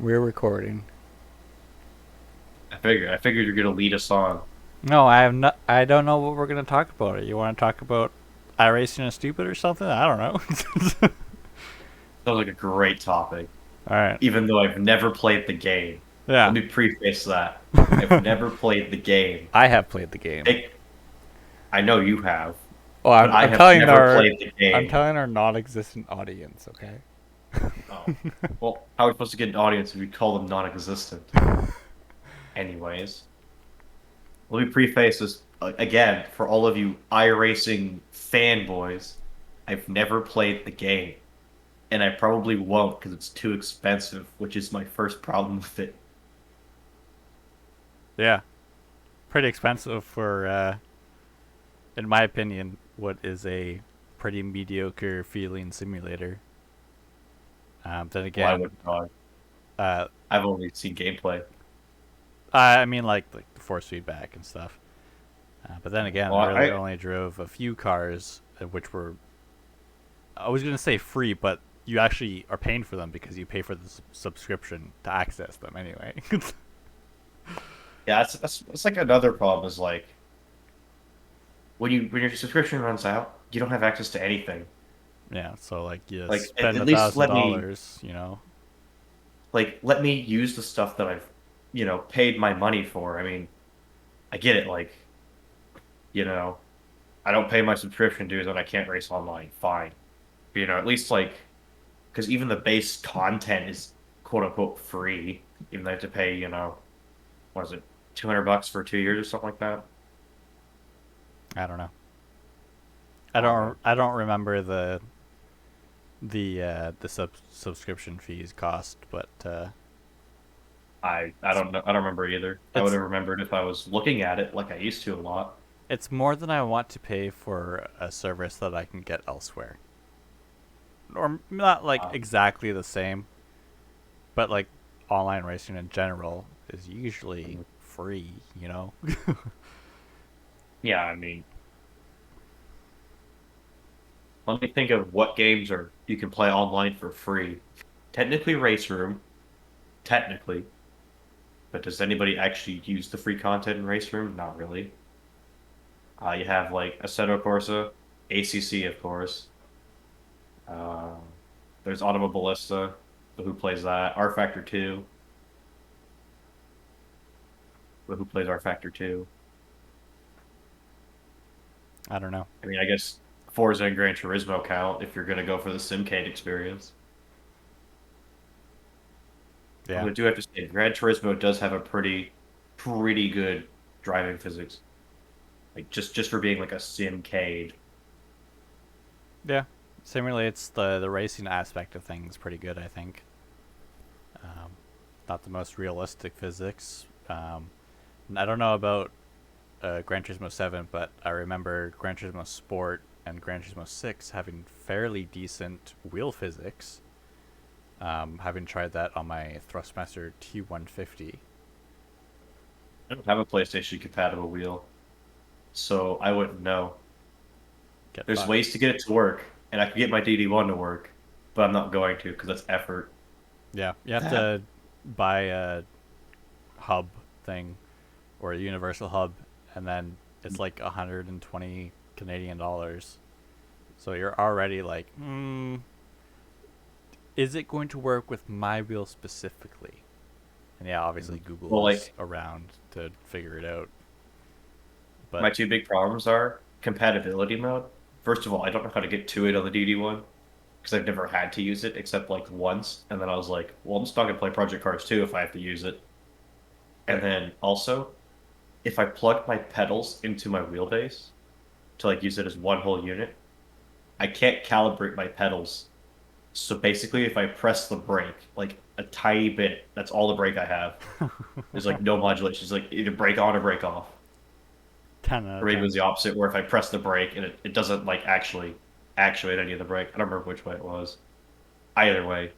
We're recording. I figured you're gonna lead us on. No, I have not. I don't know what we're gonna talk about. You want to talk about iRacing is stupid or something? I don't know. Sounds like a great topic, All right. even though I've never played the game. Let Yeah. me preface that. I've never played the game. I have played the game. It, I know you have, Oh, but I I'm have telling never our played the I'm game. telling our non-existent audience. Okay. Oh, well, how are we supposed to get an audience if we call them non-existent? Anyways, let me preface this again for all of you iRacing fanboys. I've never played the game, and I probably won't because it's too expensive, which is my first problem with it. Yeah. Pretty expensive for, in my opinion, what is a pretty mediocre feeling simulator. Then Why again, would not? uh, I've only seen gameplay. I mean like the force feedback and stuff. But then again, Well, I really only drove a few cars, which were, I was going to say free, but you actually are paying for them because you pay for the subscription to access them anyway. yeah, that's like another problem is like when your subscription runs out, you don't have access to anything. Yeah, so like you Like spend at a least thousand dollars, you know. let me use the stuff that I've paid my money for. I mean, I get it. Like you know, I don't pay my subscription dues and I can't race online. Fine, but, at least like because even the base content is quote unquote free, even though I have to pay what is it, $200 for 2 years or something like that. I don't know. I I don't don't. know. I don't remember the subscription fees cost, but I don't know. I don't remember either. I would it's have remembered if I was looking at it like I used to a lot. it's more than I want to pay for a service that I can get elsewhere, or not like Uh, exactly the same, but like online racing in general is usually free, you know? yeah, I mean, let me think of what games are you can play online for free. Technically, Race Room, technically, but does anybody actually use the free content in Race Room? Not really. You have like Assetto Corsa, ACC, of course. Uh, there's Automobilista, but who plays that? R Factor 2, but who plays R Factor 2? I don't know. I mean, I guess Forza and Gran Turismo count if you're going to go for the Simcade experience. Yeah. Although I do have to say, Gran Turismo does have a pretty good driving physics. Like just for being like a Simcade. Yeah. Simulates the racing aspect of things pretty good, I think. Not the most realistic physics. I don't know about Gran Turismo 7, but I remember Gran Turismo Sport and Gran Turismo 6 having fairly decent wheel physics. Having tried that on my Thrustmaster T150. I don't have a PlayStation compatible wheel, so I wouldn't know. Get There's fucked. ways to get it to work, and I could get my DD1 to work, but I'm not going to because that's effort. Yeah, you have That to buy a hub thing or a universal hub, and then it's like 120 Canadian dollars. So you're already like, is it going to work with my wheel specifically? And yeah, obviously well, Google is like around to figure it out. But my two big problems are compatibility mode. First of all, I don't know how to get to it on the DD1 because I've never had to use it except like once, and then I was like, well, I'm just not gonna play Project Cars 2 if I have to use it. And right. then also, if I plug my pedals into my wheelbase to like use it as one whole unit, I can't calibrate my pedals. So basically, if I press the brake like a tiny bit, that's all the brake I have. There's like no modulation. It's like either brake on or brake off. 10 out Or of maybe it 10. was the opposite, where if I press the brake and it doesn't like actually actuate any of the brake. I don't remember which way it was. Either way,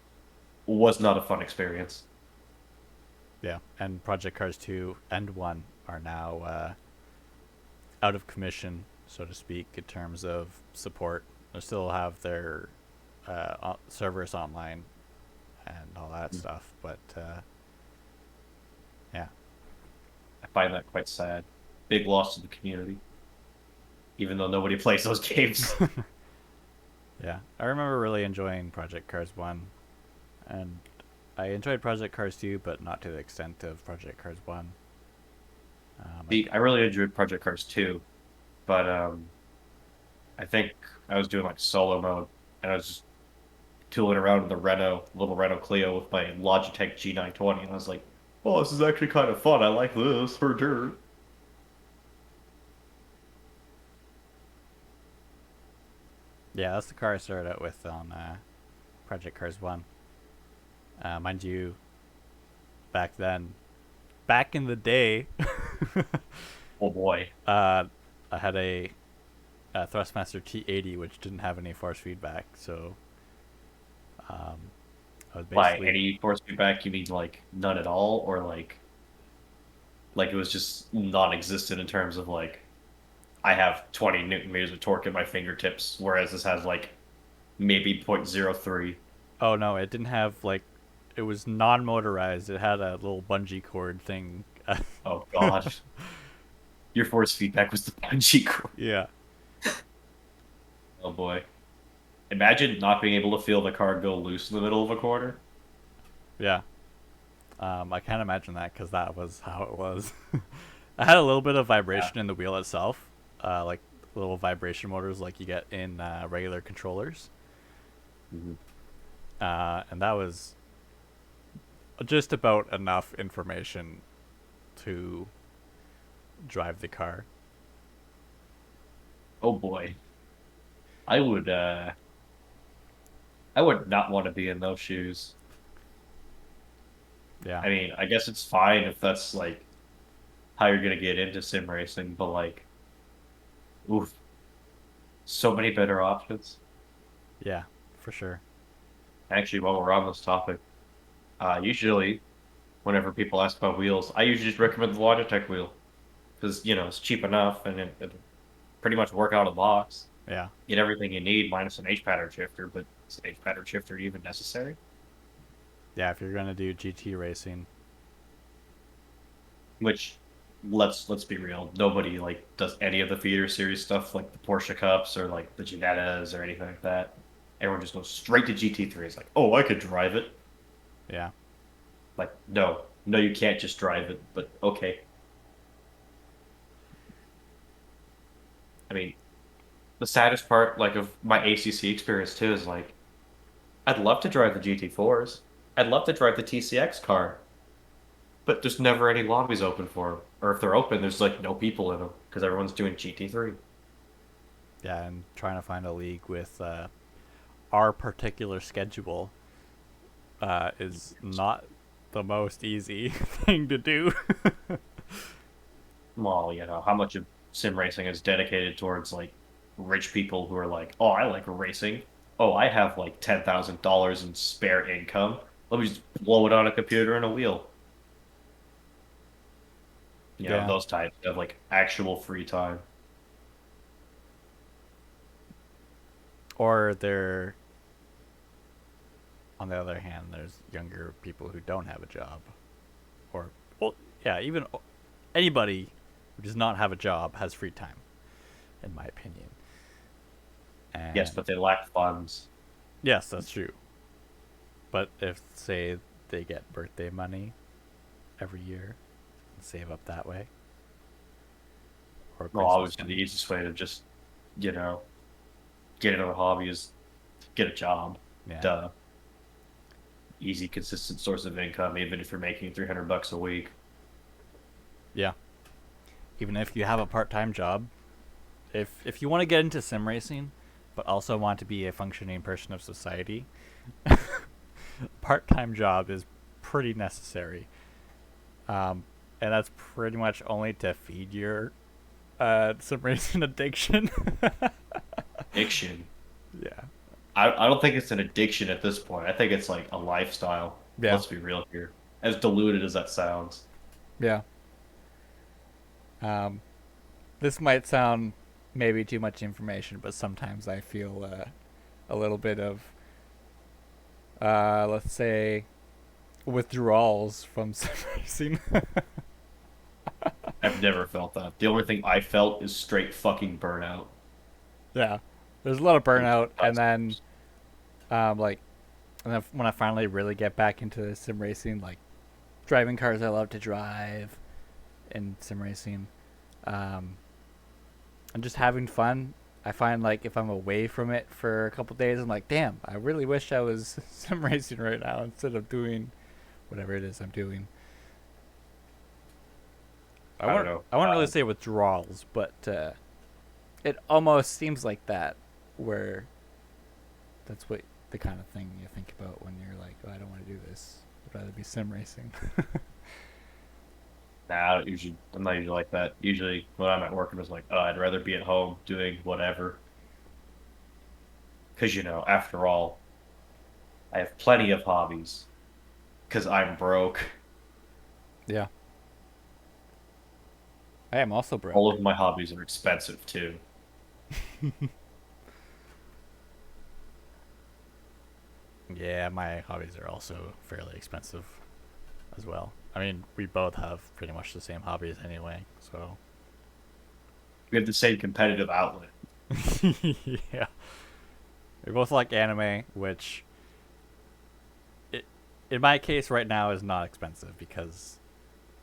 was not a fun experience. Yeah, and Project Cars 2 and 1 are now out of commission, so to speak, in terms of support. They still have their servers online, and all that stuff. But yeah, I find that quite sad. Big loss to the community, even though nobody plays those games. yeah. I remember really enjoying Project Cars 1, and I enjoyed Project Cars 2, but not to the extent of Project Cars 1. See, I really enjoyed Project Cars 2, but I think I was doing like solo mode, and I was just tooling around in the little Renault Clio with my Logitech G920, and I was like, "Oh, this is actually kind of fun. I like this for dirt." Yeah, that's the car I started out with on Project Cars 1. Mind you, back then, back in the day, Oh boy, uh, I had a Thrustmaster T80, which didn't have any force feedback, so um, I was by basically. any force feedback, you mean like none at all, or like it was just non-existent in terms of like I have 20 newton meters of torque at my fingertips, whereas this has like maybe 0.03. Oh no, it didn't have like. It was non-motorized. It had a little bungee cord thing. Oh God, your force feedback was the bungee cord. Yeah, Oh boy. Imagine not being able to feel the car go loose in the middle of a corner. yeah. I can't imagine that because that was how it was. I had a little bit of Yeah. vibration in the wheel itself, like little vibration motors like you get in regular controllers, Mhm. and that was just about enough information to drive the car. Oh boy. I would I would not want to be in those shoes. Yeah, I mean, I guess it's fine if that's like how you're gonna get into sim racing, but like oof, so many better options. yeah, for sure. Actually, while we're on this topic, usually whenever people ask about wheels, I usually just recommend the Logitech wheel because it's cheap enough and it pretty much work out of the box. Yeah, Get everything you need minus an H pattern shifter, but is an H pattern shifter even necessary? yeah. If you're gonna do GT racing, Which let's be real, nobody like does any of the feeder series stuff like the Porsche Cups or like the Ginettas or anything like that. Everyone just goes straight to GT3. It's like, oh, I could drive it. yeah. Like, no, no, you can't just drive it. But okay. I mean, the saddest part, like, of my ACC experience too, is like, I'd love to drive the GT4s. I'd love to drive the TCX car, but there's never any lobbies open for them. Or if they're open, there's like no people in them because everyone's doing GT3. Yeah, and trying to find a league with our particular schedule is not the most easy thing to do. Well, how much of sim racing is dedicated towards like rich people who are like, oh, I like racing. Oh, I have like $10,000 in spare income. Let me just blow it on a computer and a wheel. Yeah. Those types of like actual free time. Or they're, on the other hand, there's younger people who don't have a job. Or, well, yeah, even anybody who does not have a job has free time, in my opinion. Yes, And but they lack funds. yes, that's true. But if, say, they get birthday money every year and save up that way, or Well, Christmas obviously the money. easiest way to just, you know, get into a hobby is get a job. Yeah. Duh. Easy, consistent source of income, even if you're making $300 a week. Yeah. Even if you have a part time job, if you want to get into sim racing, but also want to be a functioning person of society, part time job is pretty necessary. And that's pretty much only to feed your sim racing addiction. Addiction. Yeah. I don't think it's an addiction at this point. I think it's like a lifestyle. Yeah. Let's be real here. As diluted as that sounds. Yeah. Um, this might sound maybe too much information, but sometimes I feel a little bit of Let's say withdrawals from sim racing. I've never felt that. The only thing I felt is straight fucking burnout. Yeah, there's a lot of It burnout, and does. then like, and then when I finally really get back into sim racing, like driving cars I love to drive in sim racing, um, and just having fun. I find like if I'm away from it for a couple days, I'm like, damn, I really wish I was sim racing right now instead of doing whatever it is I'm doing. I I don't won't know. I won't really say withdrawals, but it almost seems like that, where that's what the kind of thing you think about when you're like, oh, I don't want to do this. I'd rather be sim racing. Nah, I don't usually. I'm not usually like that. Usually, when I'm at work, I'm just like, oh, I'd rather be at home doing whatever. Because after all, I have plenty of hobbies. Because I'm broke. Yeah, I am also All broke. of my hobbies are expensive too. Yeah, my hobbies are also fairly expensive as well. I mean, we both have pretty much the same hobbies anyway, so We have the same competitive outlet. yeah. We both like anime, which it, in my case right now is not expensive because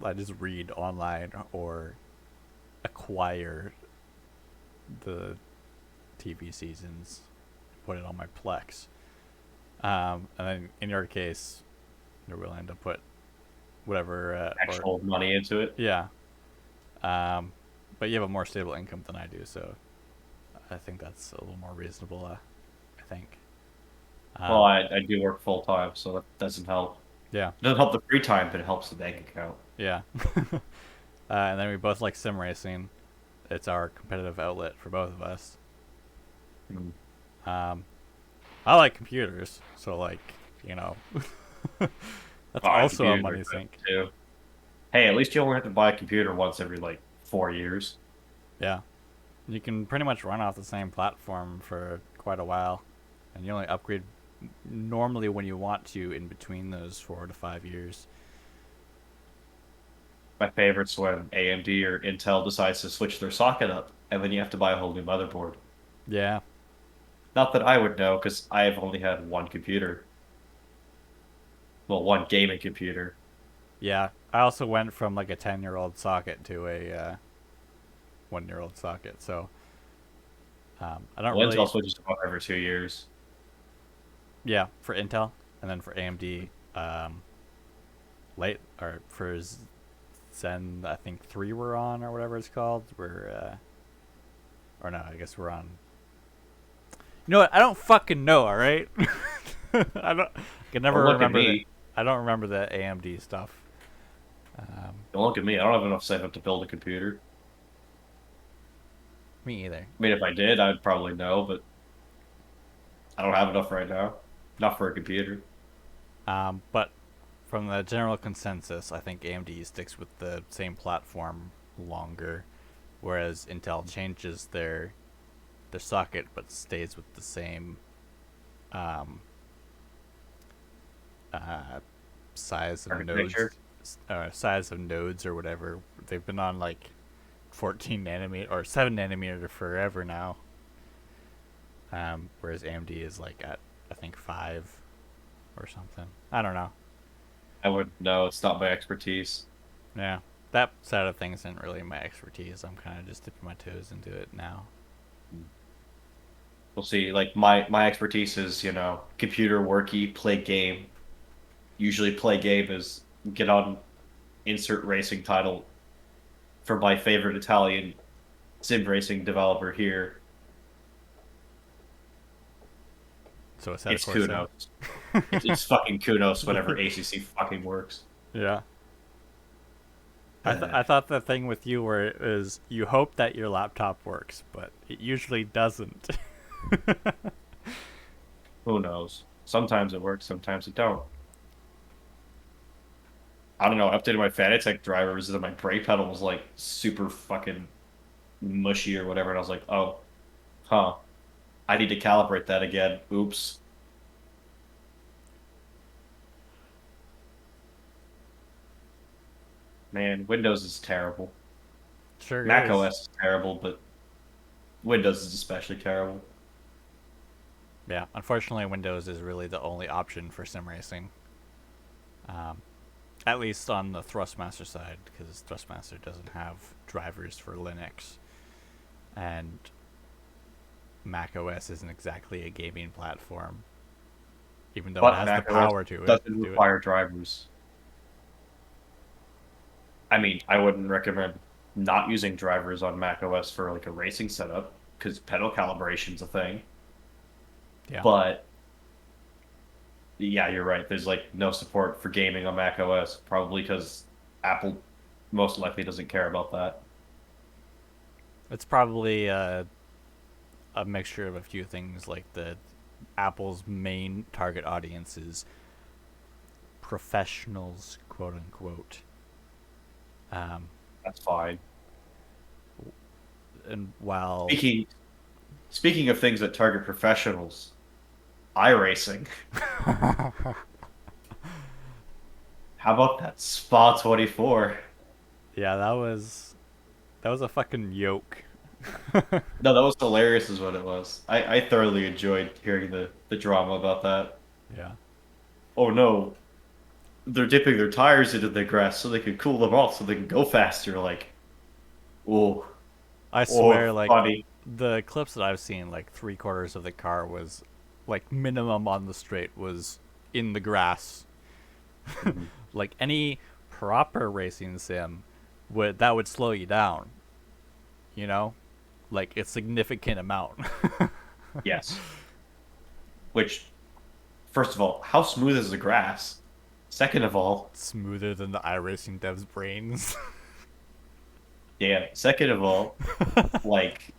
I just read online or acquire the TV seasons, put it on my Plex. And then in your case, you're willing to put whatever, or Actual money into it. yeah. Um, but you have a more stable income than I do, so I think that's a little more reasonable. I think. Well, Um, I do work full time, so that doesn't help. yeah, It doesn't help the free time, but it helps the bank account. yeah. And then we both like sim racing. It's our competitive outlet for both of us. Mm. Um, I like computers, so like you know, that's Oh, also a computers are money good sink. too. Hey, at least you only have to buy a computer once every like 4 years. Yeah, you can pretty much run off the same platform for quite a while, and you only upgrade normally when you want to in between those 4 to 5 years. My favorite's when AMD or Intel decides to switch their socket up, and then you have to buy a whole new motherboard. Yeah, Not that I would know, because I've only had one computer. Well, one gaming computer. yeah. I also went from like a 10-year-old socket to a 1-year-old socket, so I don't Well, Intel really. switches about every 2 years. Yeah, for Intel, and then for AMD, late or for Zen, I think 3 we're on or whatever it's called. We're or no, I guess we're on. You know what? I don't fucking know. All right, I don't. I can Don't never look at remember that. me. I don't remember the AMD stuff. Um, Don't look at me. I don't have enough saved up to build a computer. Me either. I mean, if I did, I'd probably know, but I don't have enough right now. Not for a computer. But from the general consensus, I think AMD sticks with the same platform longer, whereas Intel changes their socket but stays with the same um, uh, size of Architecture. nodes, size of nodes or whatever. They've been on like 14 nanometer or 7 nanometer forever now. Whereas AMD is like at I think 5 or something. I don't know. I wouldn't know. It's not my expertise. Yeah, that side of things isn't really my expertise. I'm kind of just dipping my toes into it now. We'll see. Like my expertise is, computer worky, play game. Usually play game is get on insert racing title for my favorite Italian sim racing developer here. So it's at a It's course in. Kunos. It's fucking Kunos whenever ACC fucking works. Yeah. I thought the thing with you where it was you hope that your laptop works, but it usually doesn't. Who knows? Sometimes it works, sometimes it don't. I don't know. I updated my Fanatec drivers and my brake pedal was like super fucking mushy or whatever, and I was like, oh, huh. I need to calibrate that again. Oops. Man, Windows is terrible. Sure Mac is. OS is terrible, but Windows is especially terrible. Yeah, unfortunately, Windows is really the only option for sim racing. Um, at least on the Thrustmaster side, because Thrustmaster doesn't have drivers for Linux, and Mac OS isn't exactly a gaming platform, even though it But has the Mac OS power to doesn't do it. require drivers. I mean, I wouldn't recommend not using drivers on Mac OS for like a racing setup because pedal calibration's a thing. Yeah, But yeah, you're right. There's like no support for gaming on Mac OS, probably because Apple most likely doesn't care about that. it's probably a mixture of a few things. Like the Apple's main target audience is professionals, quote unquote. Um, That's fine. and while Speaking speaking of things that target professionals, iRacing. How about that Spa 24? yeah, that was a fucking yoke. No, that was hilarious, is what it was. I thoroughly enjoyed hearing the drama about that. Yeah, Oh no, they're dipping their tires into the grass so they can cool them off so they can go faster. Like, oh, I oh, swear, like funny. the clips that I've seen, like 3/4 of the car was like minimum on the straight was in the grass. Mhm. Like any proper racing sim would slow you down, you know? Like a significant amount. Yes. Which, first of all, how smooth is the grass? Second of all, Smoother than the iRacing devs' brains. yeah. Second of all, like,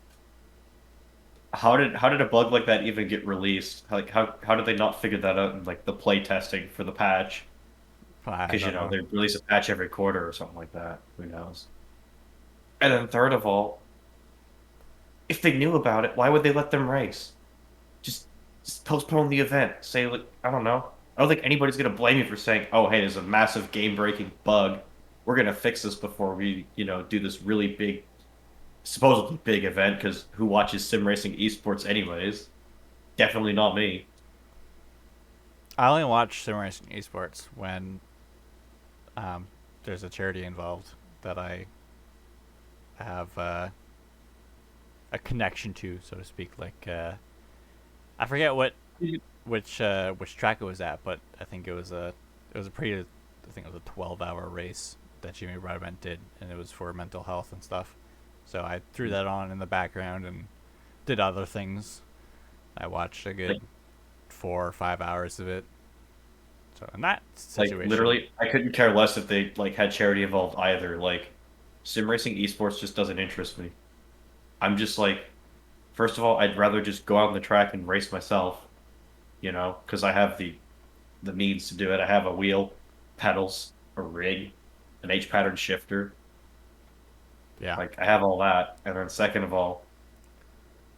how did a bug like that even get released? Like, how did they not figure that out in like the play testing for the patch? I Because don't know. they release a patch every quarter or something like that. Who knows? And then third of all, if they knew about it, why would they let them race? Just, just postpone the event. Say like I don't know. I don't think anybody's gonna blame you for saying, "Oh, hey, there's a massive game-breaking bug. We're gonna fix this before we, do this really big, supposedly big event." Because who watches sim racing esports anyways? Definitely not me. I only watch sim racing esports when um, there's a charity involved that I have a connection to, so to speak. Like I forget which track it was at, but I think it was a pretty I think it was a 12-hour race that Jimmy Broadbent did, and it was for mental health and stuff. So I threw that on in the background and did other things. I watched a good Like, 4 or 5 hours of it. So in that situation, literally, I couldn't care less if they like had charity involved either. Like, sim racing esports just doesn't interest me. I'm just like, first of all, I'd rather just go out on the track and race myself, because I have the means to do it. I have a wheel, pedals, a rig, an H pattern shifter. yeah, Like I have all that. And then second of all,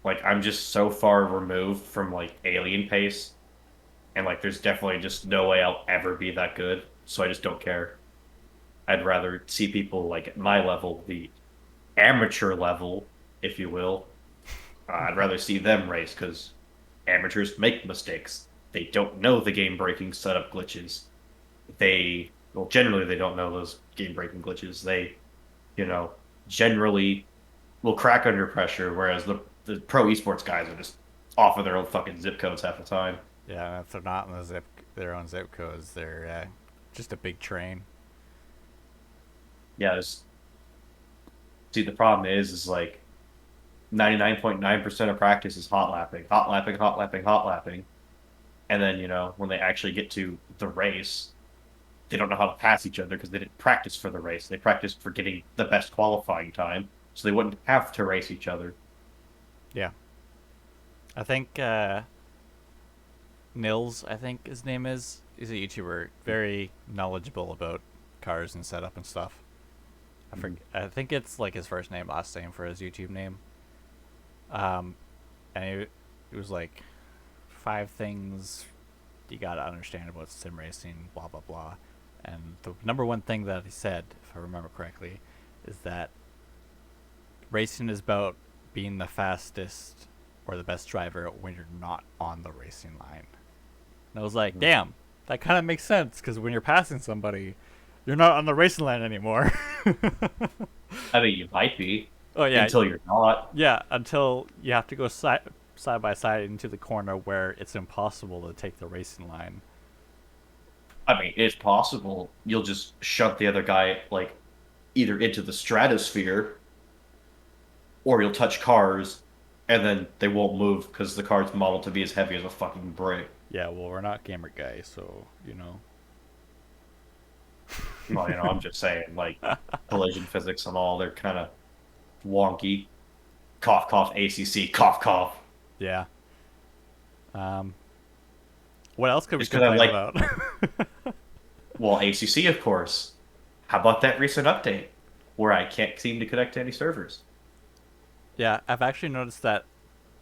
like I'm just so far removed from like alien pace, and like there's definitely just no way I'll ever be that good. So I just don't care. I'd rather see people like at my level, the amateur level, if you will. I'd rather see them race because amateurs make mistakes. They don't know the game breaking setup glitches. Well, generally they don't know those game breaking glitches. They, you know, generally will crack under pressure, whereas the pro esports guys are just off of their own fucking zip codes half the time. yeah. If they're not in their own zip codes, they're just a big train. Yeah, see the problem is like 99.9% of practice is hot lapping, hot lapping, hot lapping, hot lapping. And then, when they actually get to the race, they don't know how to pass each other because they didn't practice for the race. They practiced for getting the best qualifying time, so they wouldn't have to race each other. Yeah, I think Nils, I think his name is a YouTuber, very knowledgeable about cars and setup and stuff. Mhm. I think it's like his first name, last name for his YouTube name. Um, and he was like 5 things you gotta understand about sim racing, blah blah blah. And the number one thing that he said, if I remember correctly, is that racing is about being the fastest or the best driver when you're not on the racing line. And I was like, Mhm. damn, that kind of makes sense because when you're passing somebody, you're not on the racing line anymore. I mean, you might be Oh yeah, until you're not. yeah. Until you have to go side by side into the corner where it's impossible to take the racing line. I mean, it's possible you'll just shunt the other guy like either into the stratosphere or you'll touch cars and then they won't move because the car's modeled to be as heavy as a fucking brick. Yeah, well, we're not gamer guys, so you know. Well, I'm just saying, like, collision physics and all, they're kind of wonky. Cough, cough, ACC, cough, cough. Yeah. Um. What else could we Just because I complain like, about? well, ACC, of course. How about that recent update where I can't seem to connect to any servers? Yeah, I've actually noticed that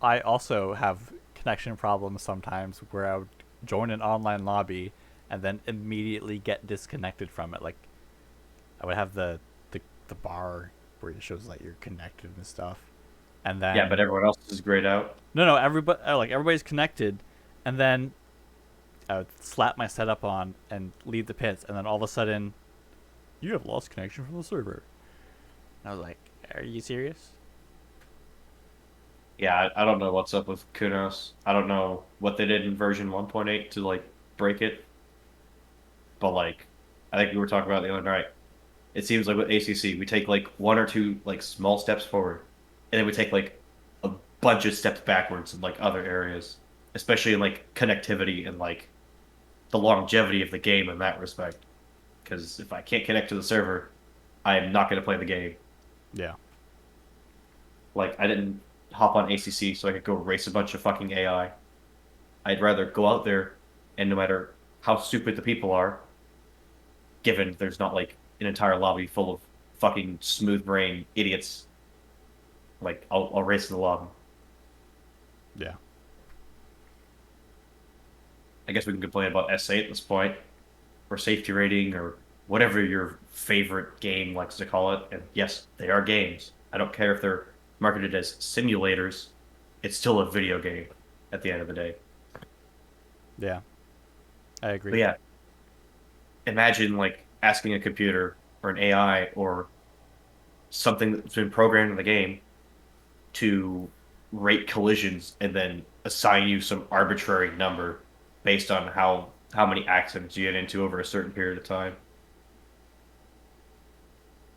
I also have connection problems sometimes where I would join an online lobby and then immediately get disconnected from it. Like I would have the bar where it shows that you're connected and stuff, and Yeah, but then everyone else is grayed out. no, everybody like everybody's connected, and then I would slap my setup on and leave the pits, and then all of a sudden you have lost connection from the server. And I was like, are you serious? Yeah, I don't know what's up with Kunos. I don't know what they did in version 1.8 to like break it, but like I think we were talking about the other night. It seems like with ACC, we take like one or two like small steps forward, and then we take like a bunch of steps backwards in like other areas, especially in like connectivity and like the longevity of the game in that respect. Because if I can't connect to the server, I am not going to play the game. Yeah. Like I didn't hop on ACC so I could go race a bunch of fucking AI. I'd rather go out there and no matter how stupid the people are, given there's not like an entire lobby full of fucking smooth brain idiots, like I'll race the lobby. Yeah. I guess we can complain about SA at this point, or safety rating, or whatever your favorite game likes to call it. And yes, they are games. I don't care if they're marketed as simulators. It's still a video game at the end of the day. Yeah. I But agree. yeah, imagine like asking a computer or an AI or something that's been programmed in the game to rate collisions and then assign you some arbitrary number based on how many accidents you get into over a certain period of time.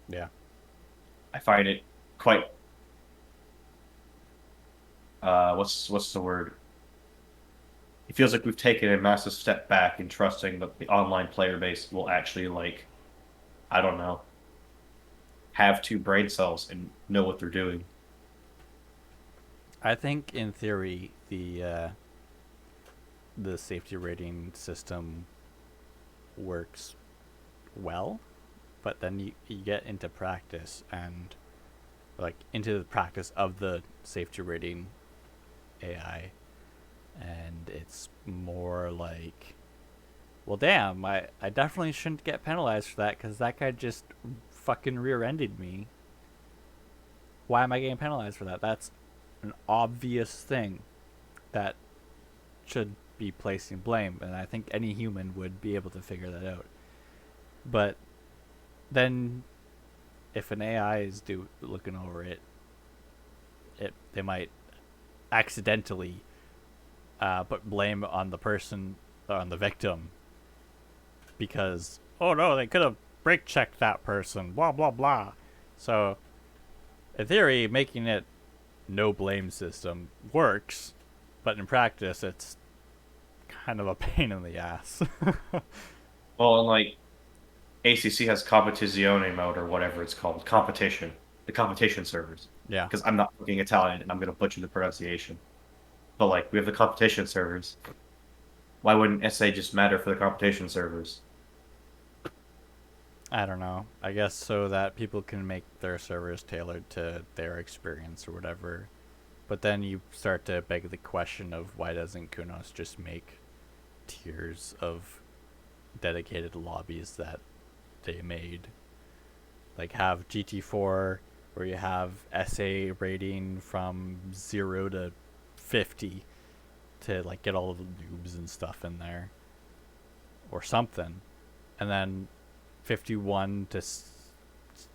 Yeah. I find it quite what's the word? It feels like we've taken a massive step back in trusting that the online player base will actually like I don't know have two brain cells and know what they're doing. I think in theory the safety rating system works well, but then you get into practice and like into the practice of the safety rating AI, and it's more like, well, damn, I definitely shouldn't get penalized for that because that guy just fucking rear-ended me. Why am I getting penalized for that? That's an obvious thing that should be placing blame, and I think any human would be able to figure that out. But then, if an AI is looking over it, they might accidentally put blame on the person, on the victim, because oh no, they could have brake checked that person. Blah blah blah. So, in theory, making it no blame system works, but in practice, it's kind of a pain in the ass. Well, and like ACC has competizione mode or whatever it's called, competition, the competition servers. Yeah. Because I'm not fucking Italian and I'm gonna butcher the pronunciation. But like we have the competition servers. Why wouldn't SA just matter for the competition servers? I don't know. I guess so that people can make their servers tailored to their experience or whatever. But then you start to beg the question of why doesn't Kunos just make tiers of dedicated lobbies that they made. Like have GT4 where you have SA rating from 0 to 50 to like get all of the noobs and stuff in there or something. And then 51 to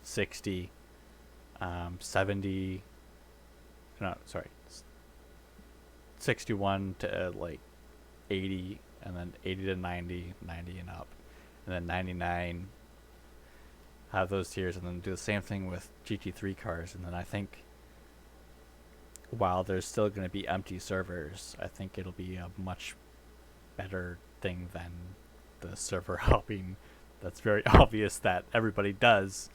60, 70, no, sorry, 61 to like 80, and then 80 to 90, 90 and up, and then 99. Have those tiers, and then do the same thing with GT3 cars. And then I think while there's still going to be empty servers, I think it'll be a much better thing than the server hopping. That's very obvious that everybody does.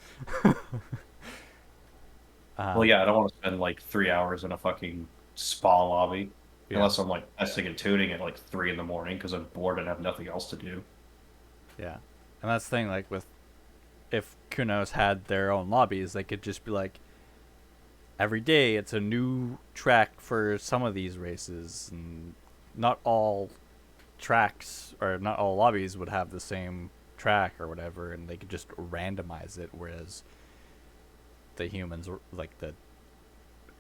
Well, yeah, I don't want to spend like 3 hours in a fucking spa lobby Yeah, unless I'm like testing and tuning at like 3 in the morning because I'm bored and have nothing else to do. yeah, and that's the thing. Like with if Kunos had their own lobbies, they could just be like, every day it's a new track for some of these races, and not all tracks or not all lobbies would have the same track or whatever, and they could just randomize it. Whereas the humans, like the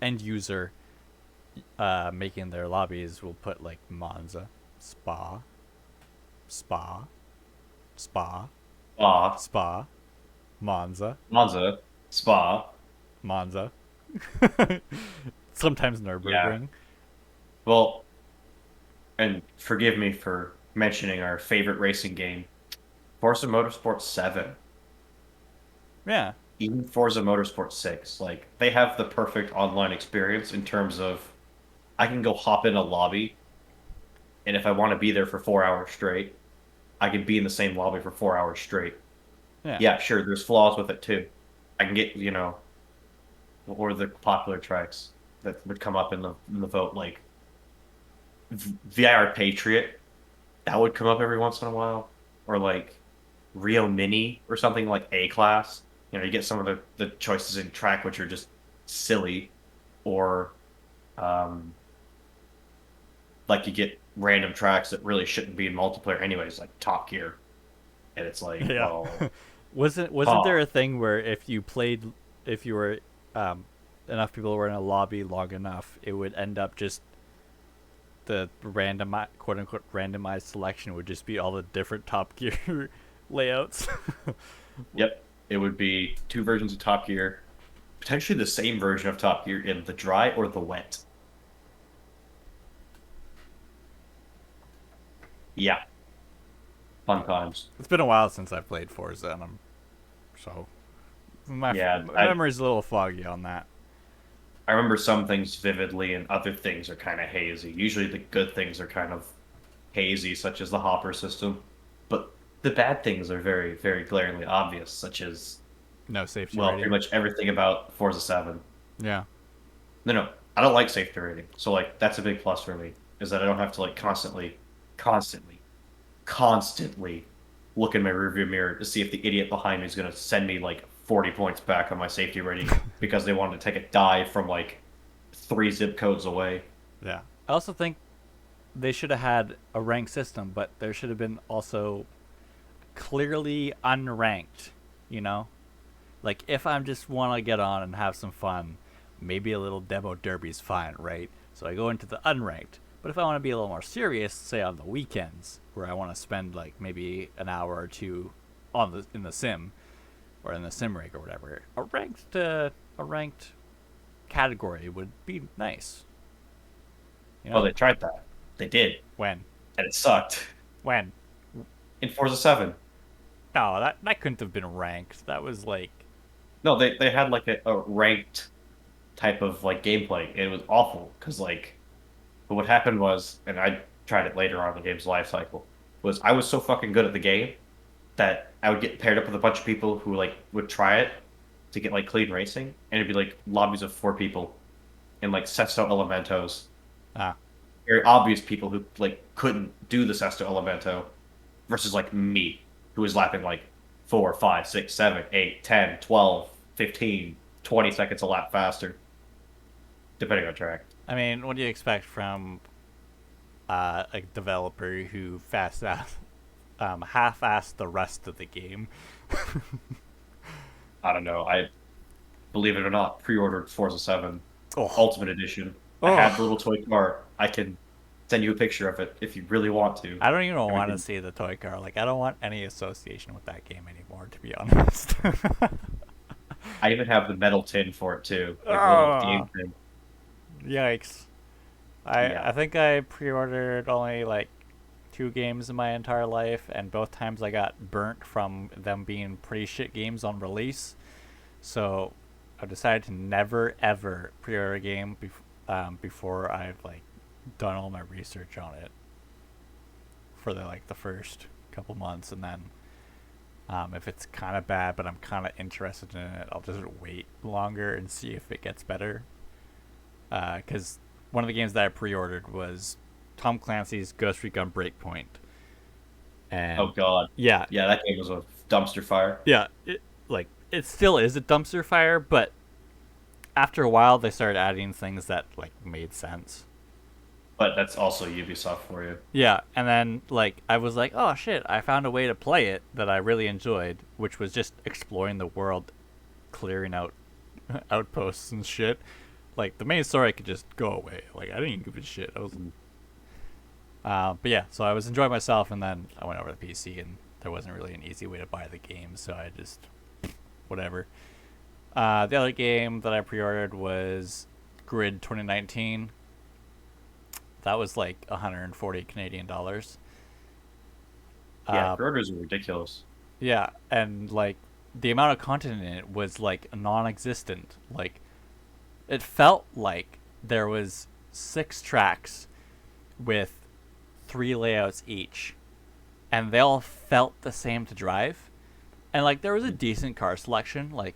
end user, making their lobbies will put like Monza, Spa, Spa, Spa, Spa, Spa, Monza, Monza, Spa. Monza, sometimes Yeah. Nürburgring. Well, and forgive me for mentioning our favorite racing game, Forza Motorsport 7, Yeah, even Forza Motorsport 6. Like, they have the perfect online experience in terms of I can go hop in a lobby, and if I want to be there for 4 hours straight, I can be in the same lobby for 4 hours straight. yeah, Yeah, sure, there's flaws with it too. I can get, what were the popular tracks that would come up in the vote, like VIR Patriot, that would come up every once in a while, or like Rio Mini or something like A class. You get some of the choices in track which are just silly, or um, like you get random tracks that really shouldn't be in multiplayer anyways, like Top Gear, and it's like, yeah. well, Wasn't huh, there a thing where if you played, if you were, um, enough people were in a lobby long enough, it would end up just the random, quote unquote randomized selection would just be all the different Top Gear layouts. yep, it would be two versions of Top Gear, potentially the same version of Top Gear in the dry or the wet. Yeah, fun times. It's been a while since I played Forza, and so Yeah, my memory's a little foggy on that. I remember some things vividly and other things are kind of hazy. Usually the good things are kind of hazy, such as the hopper system, but the bad things are very, very glaringly obvious, such as, No safety well, pretty rating. much everything about Forza 7. Yeah, No, no, I don't like safety rating. So like that's a big plus for me, is that I don't have to like constantly, constantly look in my rearview mirror to see if the idiot behind me is going to send me like 40 points back on my safety rating because they wanted to take a dive from like 3 zip codes away. yeah. I also think they should have had a ranked system, but there should have been also clearly unranked. You know, like if I just want to get on and have some fun, maybe a little demo derby's fine, right? So I go into the unranked. But if I want to be a little more serious, say on the weekends, where I want to spend like maybe an hour or two on the in the sim or in the sim rig or whatever, a ranked category would be nice. You Well, know, they tried that. They did, when and it sucked. when In Forza 7. no, that couldn't have been ranked. That was like No, they had like a ranked type of like gameplay. It was awful because like, but what happened was, and I tried it later on in the game's life cycle, was I was so fucking good at the game that I would get paired up with a bunch of people who like would try it to get like clean racing, and it'd be like lobbies of 4 people and like Sesto Elementos, ah very obvious people who like couldn't do the Sesto Elemento versus like me, who was lapping like 4, 5, 6, 7, 8, 10, 12, 15, 20 seconds a lap faster, depending on track. I mean, what do you expect from a developer who half-ass the rest of the game. I don't know. I believe it or not, pre-ordered Forza 7 Oh, Ultimate Edition. I have the oh. little toy car. I can send you a picture of it if you really want to. I don't even And we want to can. see the toy car. Like, I don't want any association with that game anymore, to be honest. I even have the metal tin for it too, like the little game Oh, thing. yikes. I Yeah. think I pre-ordered only like 2 games in my entire life, and both times I got burnt from them being pretty shit games on release. So I decided to never ever pre-order a game before I've like done all my research on it for the first couple months, and then if it's kind of bad but I'm kind of interested in it, I'll just wait longer and see if it gets better. Because one of the games that I pre-ordered was Tom Clancy's Ghost Recon Breakpoint, Oh and God. yeah, Yeah, that game was a dumpster fire. yeah, it still is a dumpster fire, but after a while they started adding things that like made sense. But that's also Ubisoft for you. Yeah, and then like I was like, oh shit, I found a way to play it that I really enjoyed, which was just exploring the world, clearing out outposts and shit. Like the main story could just go away. Like I didn't give a shit. I was, but yeah, so I was enjoying myself, and then I went over to the PC, and there wasn't really an easy way to buy the game, so I just whatever. The other game that I pre-ordered was Grid 2019. That was like 140 Canadian dollars. Yeah, Uh, pre-orders are ridiculous. yeah, and like the amount of content in it was like non-existent. Like it felt like there was 6 tracks with 3 layouts each, and they all felt the same to drive. And like there was a decent car selection. Like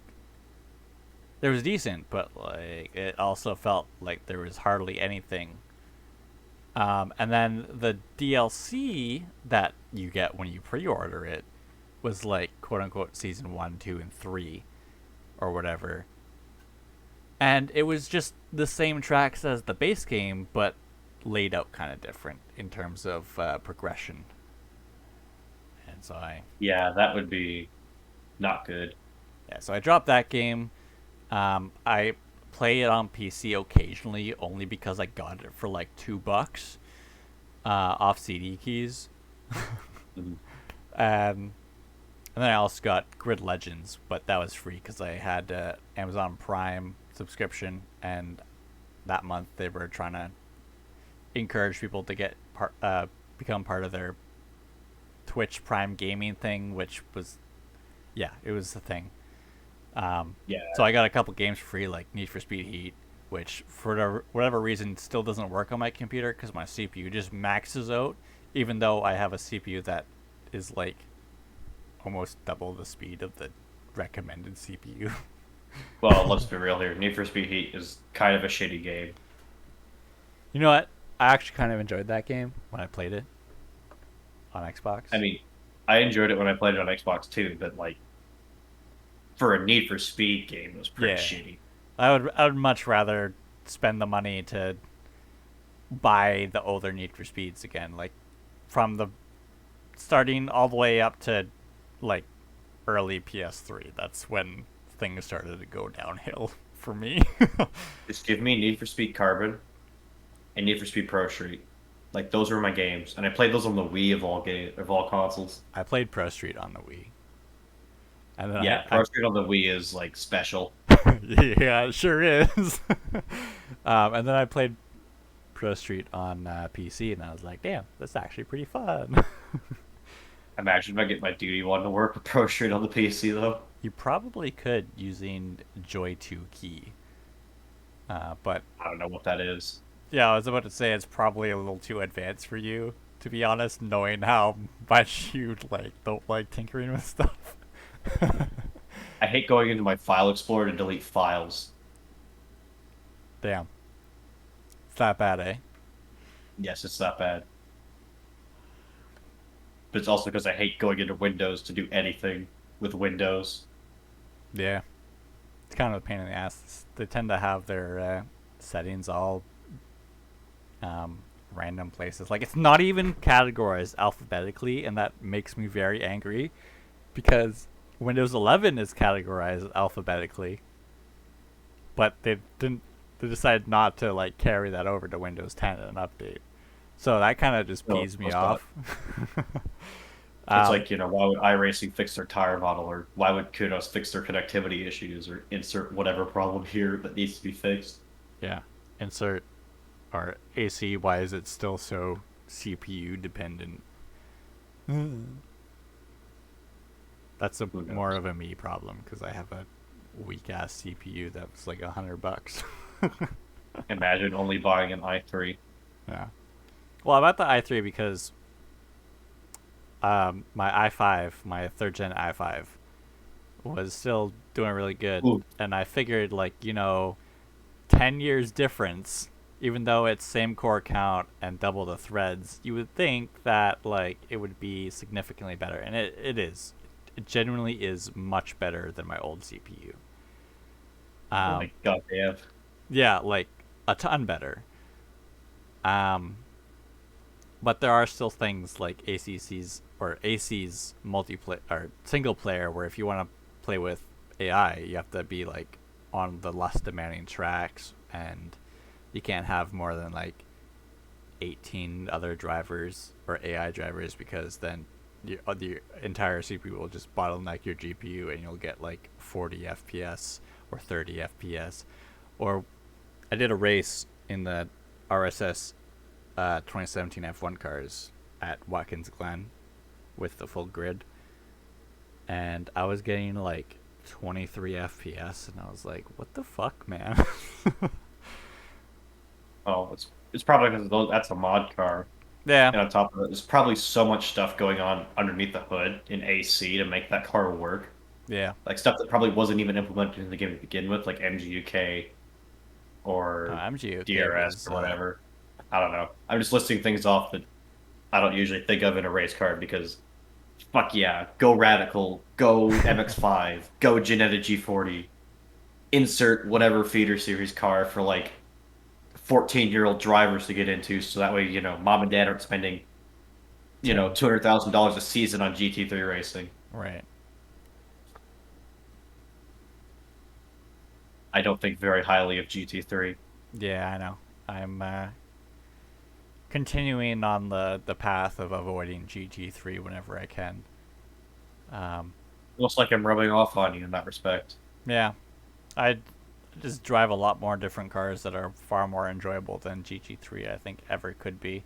there was decent, but like it also felt like there was hardly anything. And then the DLC that you get when you pre-order it was like quote unquote season 1, 2, and 3 or whatever. And it was just the same tracks as the base game, but laid out kind of different in terms of progression. And so Yeah, that would be not good. I dropped that game. I play it on PC occasionally, only because I got it for like $2 off CD keys. Mhm. Um, and then I also got Grid Legends, but that was free because I had Amazon Prime subscription, and that month they were trying to encourage people to become part of their Twitch Prime gaming thing, which was yeah, it was the thing. Yeah, So I got a couple games for free, like Need for Speed Heat, which for whatever reason still doesn't work on my computer because my CPU just maxes out, even though I have a CPU that is like almost double the speed of the recommended CPU. well, let's be real here. Need for Speed Heat is kind of a shitty game. You know what? I actually kind of enjoyed that game when I played it on I Xbox. mean, I enjoyed it when I played it on Xbox too, but like for a Need for Speed game, it was pretty Yeah, shitty. I would much rather spend the money to buy the older Need for Speeds again, like from the starting all the way up to like early PS3. That's when things started to go downhill for me. Just give me Need for Speed Carbon and Need for Speed Pro Street. Like those were my games, and I played those on the Wii of all consoles. I played Pro Street on the Wii, and then Yeah, I Pro Street on the Wii is like special. yeah, it sure is. And then I played Pro Street on PC, and I was like, damn, that's actually pretty fun. Imagine if I get my duty one to work with Pro Street on the PC though. You probably could using Joy 2 key, but I don't know what that is. yeah, I was about to say it's probably a little too advanced for you, to be honest, knowing how much you like don't like tinkering with stuff. I hate going into my file explorer to delete files. Damn, it's that bad, eh? Yes, it's that bad. But it's also because I hate going into Windows to do anything with Windows. Yeah, it's kind of a pain in the ass. They tend to have their settings all random places. Like, it's not even categorized alphabetically, and that makes me very angry because Windows 11 is categorized alphabetically, but they decided not to like carry that over to Windows 10 in an update. So that kind of just No, pees of me course not. off. It's um, like, why would iRacing fix their tire model, or why would Kudos fix their connectivity issues, or insert whatever problem here that needs to be fixed? yeah, insert or AC. Why is it still so CPU dependent? That's a Who more knows? of a me problem because I have a weak ass CPU that was like $100. Imagine only buying an i3. Yeah. Well, I bought the i3 because my i5, my third gen i5, was still doing really good, Ooh, and I figured 10 years difference, even though it's same core count and double the threads, you would think that like it would be significantly better, and it is. It genuinely is much better than my old CPU. oh Um, my god, damn. yeah, like a ton better. Um, but there are still things like ACC's or AC's multiplayer or single player, where if you want to play with AI, you have to be like on the less demanding tracks, and you can't have more than like 18 other drivers or AI drivers because then the entire CPU will just bottleneck your GPU and you'll get like 40 FPS or 30 FPS. Or I did a race in the RSS 2017 F1 cars at Watkins Glen with the full grid, and I was getting like 23 FPS, and I was like, "What the fuck, man?" Oh, it's probably because that's a mod car. Yeah, And on top of it, there's probably so much stuff going on underneath the hood in AC to make that car work. yeah. Like stuff that probably wasn't even implemented in the game to begin with, like MGUK or MGOK DRS was or whatever. I don't know. I'm just listing things off that I don't usually think of in a race car because fuck yeah, go Radical, go MX-5, go Jetta G40, insert whatever feeder series car for like 14-year-old drivers to get into, so that way, mom and dad aren't spending, 10. $200,000 a season on GT3 racing. Right. I don't think very highly of GT3. Yeah, I know. I'm continuing on the path of avoiding GT3 whenever I can. Um, Looks like I'm rubbing off on you in that respect. yeah, I just drive a lot more different cars that are far more enjoyable than GT3 I think ever could be.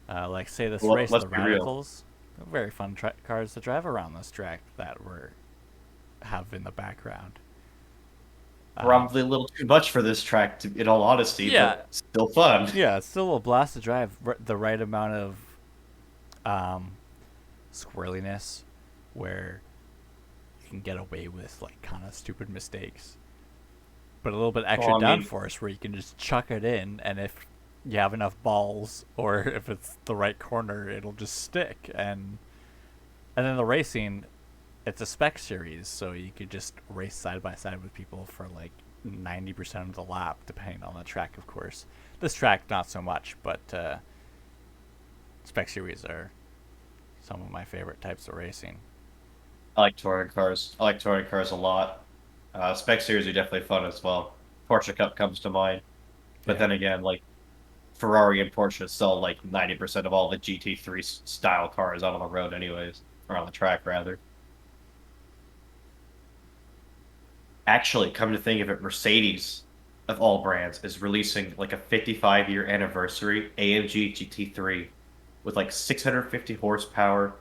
Like say this Well, race, let's the be real. Radicals, very fun cars to drive around this track that we're have in the background. Um, Probably a little too much for this track, in all honesty, yeah, but still fun. yeah, it's still a blast to drive. The right amount of um, squirreliness, where you can get away with like kind of stupid mistakes, but a little bit extra Well, I mean, downforce where you can just chuck it in, and if you have enough balls or if it's the right corner, it'll just stick. And then the racing, it's a spec series, so you could just race side by side with people for like 90% of the lap, depending on the track, of course. This track, not so much, but spec series are some of my favorite types of racing. I like touring cars. I like touring cars a lot. Spec series are definitely fun as well. Porsche Cup comes to mind. But Yeah. then again, like Ferrari and Porsche sell like 90% of all the GT3 style cars out on the road, anyways, or on the track, rather. Actually, come to think of it, Mercedes, of all brands, is releasing like a 55-year anniversary AMG GT3 with like 650 horsepower,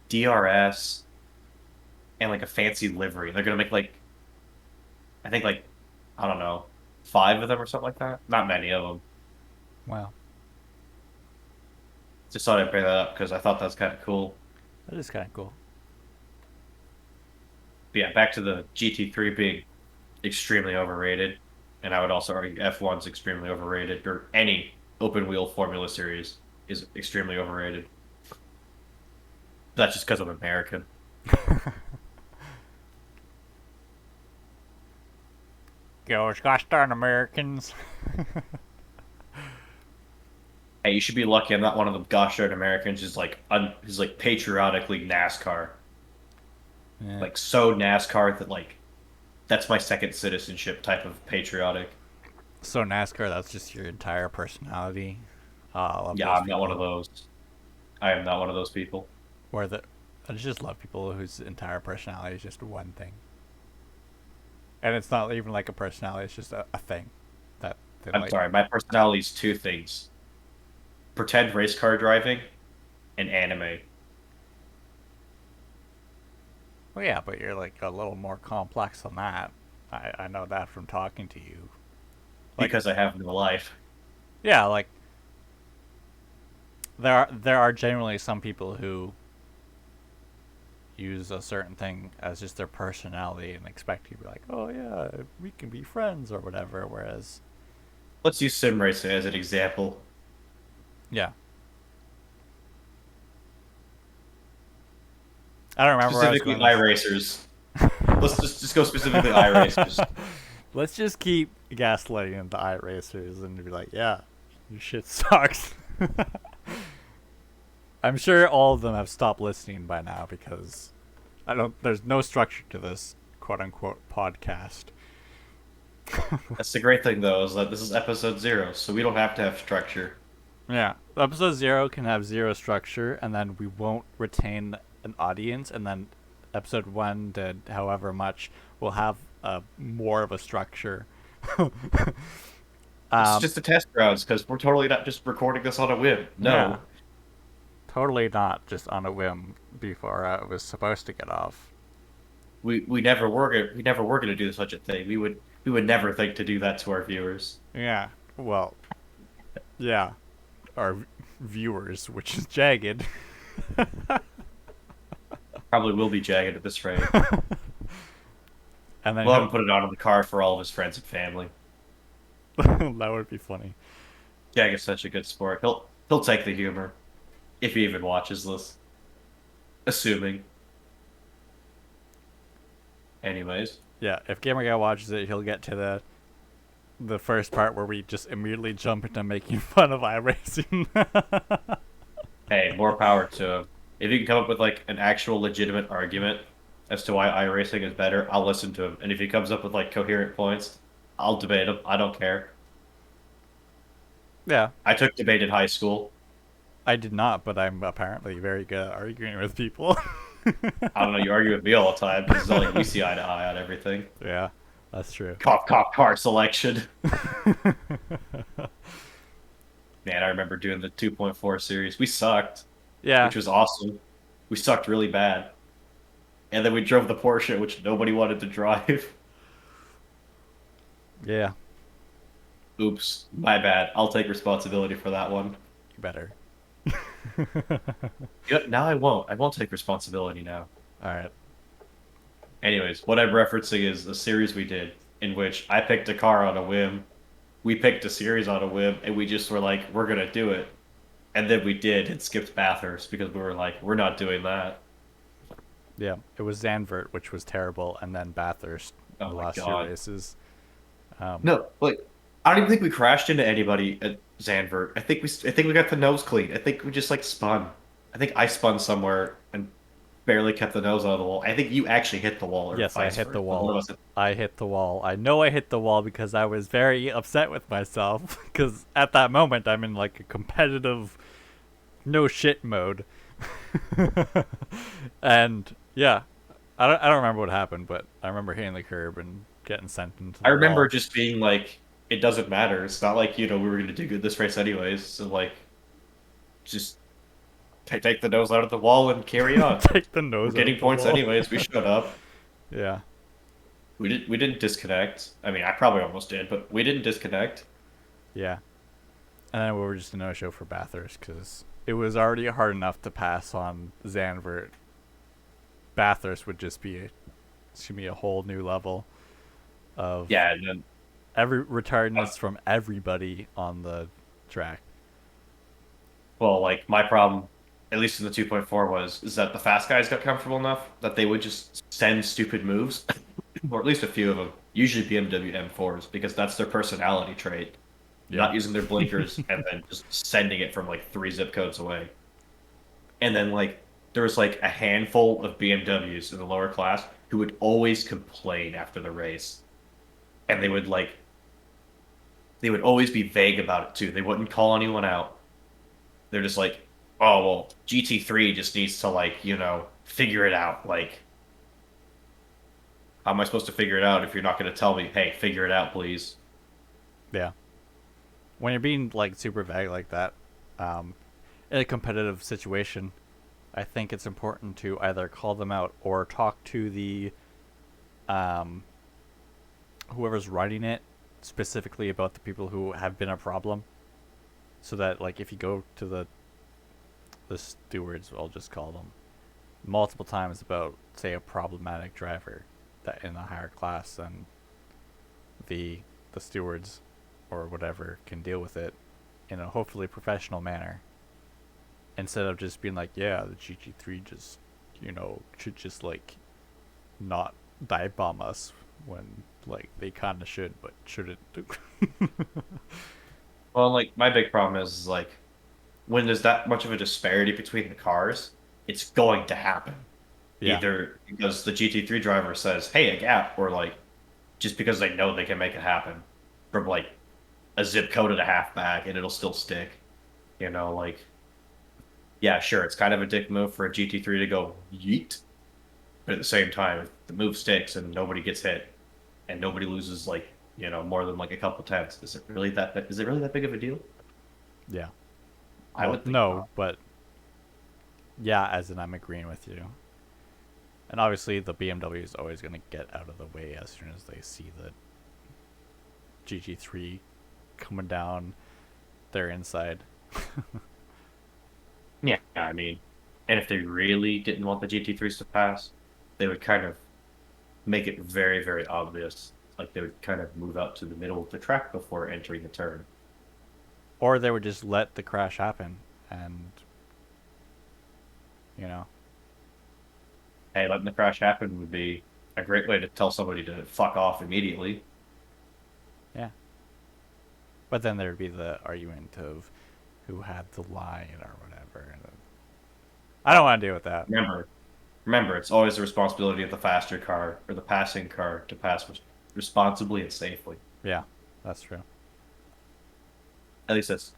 DRS, and like a fancy livery. They're gonna make like, I think like, I don't know, five of them or something like that. Not many of them. Wow. Just thought I'd bring that up because I thought that was kind of cool. That is kind of cool. But yeah, back to the GT3 being extremely overrated, and I would also argue F1's extremely overrated, or any open wheel Formula Series is extremely overrated. That's just because I'm American. Gosh, gosh darn Americans. Hey, you should be lucky I'm not one of them gosh darn Americans who's like patriotically NASCAR. Yeah. Like so NASCAR that like that's my second citizenship type of patriotic. So NASCAR, that's just your entire personality. Oh, I love Yeah, those I'm not one of people. those. I am not one of those people. Where the I just love people whose entire personality is just one thing, and it's not even like a personality; it's just a thing that they I'm like. sorry, my personality is two things: pretend race car driving and anime. Well, yeah, but you're like a little more complex than that. I know that from talking to you. Like, Because I have no life. yeah, like there are generally some people who use a certain thing as just their personality and expect you to be like, oh yeah, we can be friends or whatever. Whereas, Let's use sim racing as an example. yeah, I don't remember where I was Specifically going this. iRacers. Let's just go specifically iRacers. Let's just keep gaslighting the iRacers and be like, yeah, your shit sucks. I'm sure all of them have stopped listening by now because I don't. There's no structure to this quote unquote podcast. That's the great thing though, is that this is episode 0, so we don't have to have structure. Yeah, episode 0 can have zero structure, and then we won't retain an audience, and then episode 1 did however much will have more of a structure. It's um, just a test grounds because we're totally not just recording this on a whim. yeah, No, totally not just on a whim before it was supposed to get off. we never were gonna do such a thing. We would never think to do that to our viewers. Yeah, well, yeah, our viewers, which is jagged. Probably will be jagged at this rate. And then We'll have him put it on in the car for all of his friends and family. that would be funny. Jag is such a good sport. He'll take the humor if he even watches this. Assuming. Anyways. Yeah, if Gamer Guy watches it, he'll get to the first part where we just immediately jump into making fun of iRacing. Hey, more power to him. If you can come up with like an actual legitimate argument as to why iRacing is better, I'll listen to him. And if he comes up with like coherent points, I'll debate him. I don't care. Yeah, I took debate in high school. I did not, but I'm apparently very good at arguing with people. I don't know, you argue with me all the time because it's not like we see eye to eye on everything. Yeah, that's true. Cop car selection. Man, I remember doing the 2.4 series. We sucked, Yeah, which was awesome. We sucked really bad. And then we drove the Porsche, which nobody wanted to drive. yeah, Oops, my bad. I'll take responsibility for that one. you better. Yep, now I won't. I won't take responsibility now. All right. Anyways, what I'm referencing is a series we did in which I picked a car on a whim. We picked a series on a whim, and we just were like, we're gonna do it. And then we did and skipped Bathurst because we were like, we're not doing that. Yeah, it was Zandvoort, which was terrible, and then Bathurst, Oh the my last two god. races. Um, No, like I don't even think we crashed into anybody at Zandvoort. I think we got the nose clean. I think we just like spun. I think I spun somewhere and barely kept the nose out of the wall. I think you actually hit the wall or yes, I vice hit versa. the One of wall. us hit- I hit the wall. I know I hit the wall because I was very upset with myself because at that moment I'm in like a competitive no shit mode. And yeah, I don't remember what happened, but I remember hitting the curb and getting sent into I the remember wall. just being like, it doesn't matter. It's not like, we were gonna do good this race anyways. So like just take the nose out of the wall and carry on. Take the We're nose out getting of the points wall. anyways. We showed up. Yeah, We didn't disconnect. I mean, I probably almost did, but we didn't disconnect. yeah. And then we were just a no show for Bathurst because it was already hard enough to pass on Zandvoort. Bathurst would just be it's gonna be a whole new level of Yeah, and then every uh, retardedness from everybody on the track. well, like my problem, at least in the 2.4, is that the fast guys got comfortable enough that they would just send stupid moves, or at least a few of them. Usually BMW M4s because that's their personality trait. Yeah. not using their blinkers, and then just sending it from like 3 zip codes away. And then like there was like a handful of BMWs in the lower class who would always complain after the race, and they would always be vague about it too. They wouldn't call anyone out. They're just like, oh well, GT3 just needs to like figure it out. Like, how am I supposed to figure it out if you're not going to tell me, hey, figure it out, please? Yeah. When you're being like super vague like that, um, in a competitive situation, I think it's important to either call them out or talk to the um, whoever's running it specifically about the people who have been a problem, so that like if you go to the stewards, I'll just call them, multiple times about say a problematic driver that in a higher class, then the stewards or whatever can deal with it in a hopefully professional manner instead of just being like, yeah, the GG3 just should just like not dive bomb us when like they kind of should but shouldn't. Well, like my big problem is like when there's that much of a disparity between the cars, it's going to happen. Yeah. Either because the GT3 driver says, "Hey, a gap," or like just because they know they can make it happen from like a zip code and a half back and it'll still stick. Like yeah, sure, it's kind of a dick move for a GT3 to go yeet, but at the same time, if the move sticks and nobody gets hit and nobody loses like more than like a couple tenths, is it really that big of a deal? Yeah. I Well, would think no, not. but yeah, as in I'm agreeing with you. And obviously the BMW is always going to get out of the way as soon as they see the GG3 coming down their inside. Yeah, I mean, and if they really didn't want the GT3s to pass, they would kind of make it very, very obvious. Like they would kind of move out to the middle of the track before entering the turn. Or they would just let the crash happen and, you know, Hey, letting the crash happen would be a great way to tell somebody to fuck off immediately. yeah. But then there'd be the argument of who had the line or whatever. And I don't Well, want to deal with that. remember, remember, it's always the responsibility of the faster car or the passing car to pass responsibly and safely. Yeah, that's true. At least that's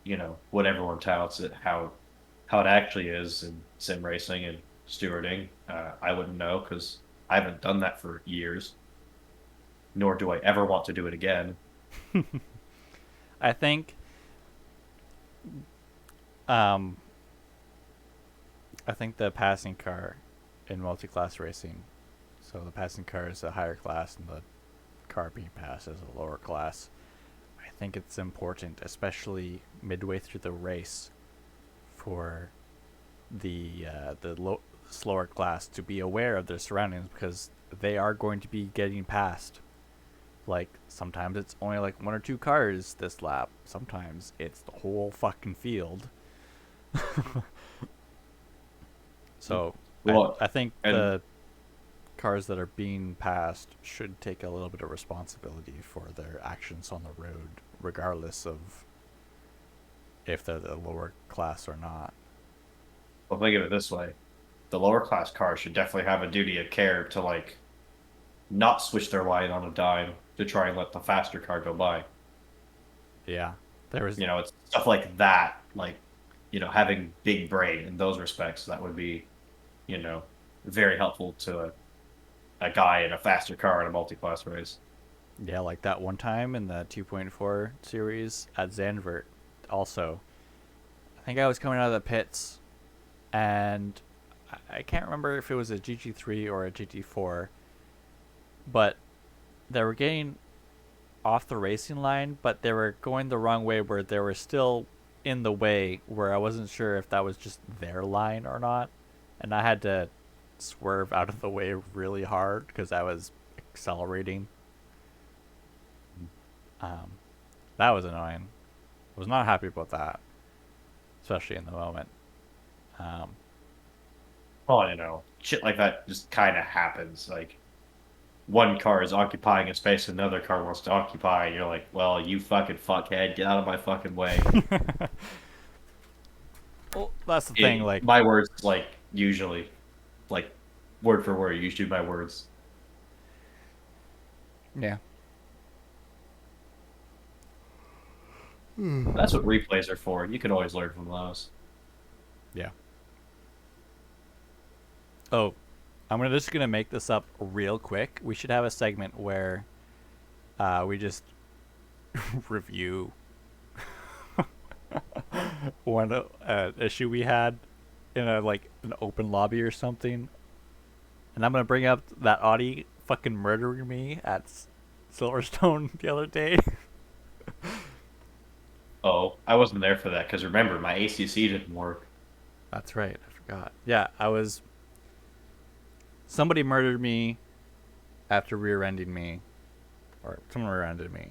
what everyone touts it how it actually is in sim racing and stewarding. I wouldn't know because I haven't done that for years, nor do I ever want to do it again. I think um I think the passing car in multi-class racing, so the passing car is a higher class and the car being passed is a lower class. I think it's important, especially midway through the race, for the slower class to be aware of their surroundings because they are going to be getting passed. Like sometimes it's only like one or two cars this lap. Sometimes it's the whole fucking field. So Well, I think and the cars that are being passed should take a little bit of responsibility for their actions on the road, regardless of if they're the lower class or not. well, think of it this way: the lower class cars should definitely have a duty of care to like not switch their line on a dime to try and let the faster car go by. Yeah, there was. It's stuff like that, like having big brain in those respects. That would be you know, very helpful to a guy in a faster car in a multi-class race. Yeah, like that one time in the 2.4 series at Zandvoort. Also, I think I was coming out of the pits, and I can't remember if it was a GT3 or a GT4, but they were getting off the racing line, but they were going the wrong way where they were still in the way where I wasn't sure if that was just their line or not. And I had to swerve out of the way really hard because I was accelerating. Um, that was annoying. I was not happy about that, especially in the moment. Um, Well, shit like that just kind of happens. Like one car is occupying a space another car wants to occupy, and you're like, well, you fucking fuckhead, get out of my fucking way. Well, that's the thing. Like, My words, like, usually, like, word for word, usually my words. yeah, That's what replays are for. You can always learn from those. yeah. Oh, just gonna make this up real quick. We should have a segment where we just review one issue we had in a like an open lobby or something, and I'm gonna bring up that Audie fucking murdering me at Silverstone the other day. Oh, I wasn't there for that because remember, my ACC didn't work. That's right, I forgot. Yeah, somebody murdered me after rear-ending me, or someone rear-ended me.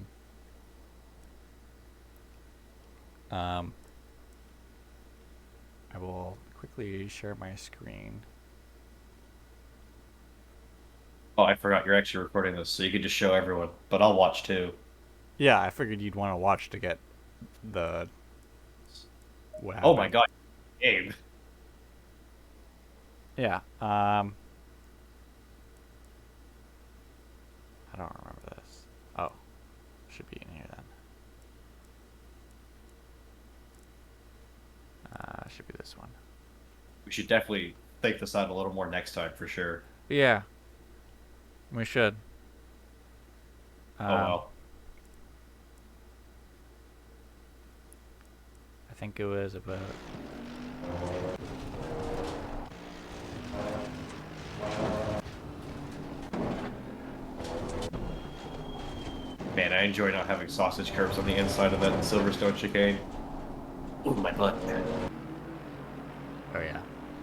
I will quickly share my screen. Oh, I forgot you're actually recording this, so you could just show everyone. But I'll watch too. Yeah, I figured you'd want to watch to get the what Oh my happened. god, Abe. Yeah. I don't remember this. Oh, should be in here then. Should be this one. We should definitely think this out a little more next time for sure. Yeah, we should. Oh well. I think it was about. Man, I enjoy not having sausage curves on the inside of that Silverstone chicane. Ooh, my butt, man. Oh yeah.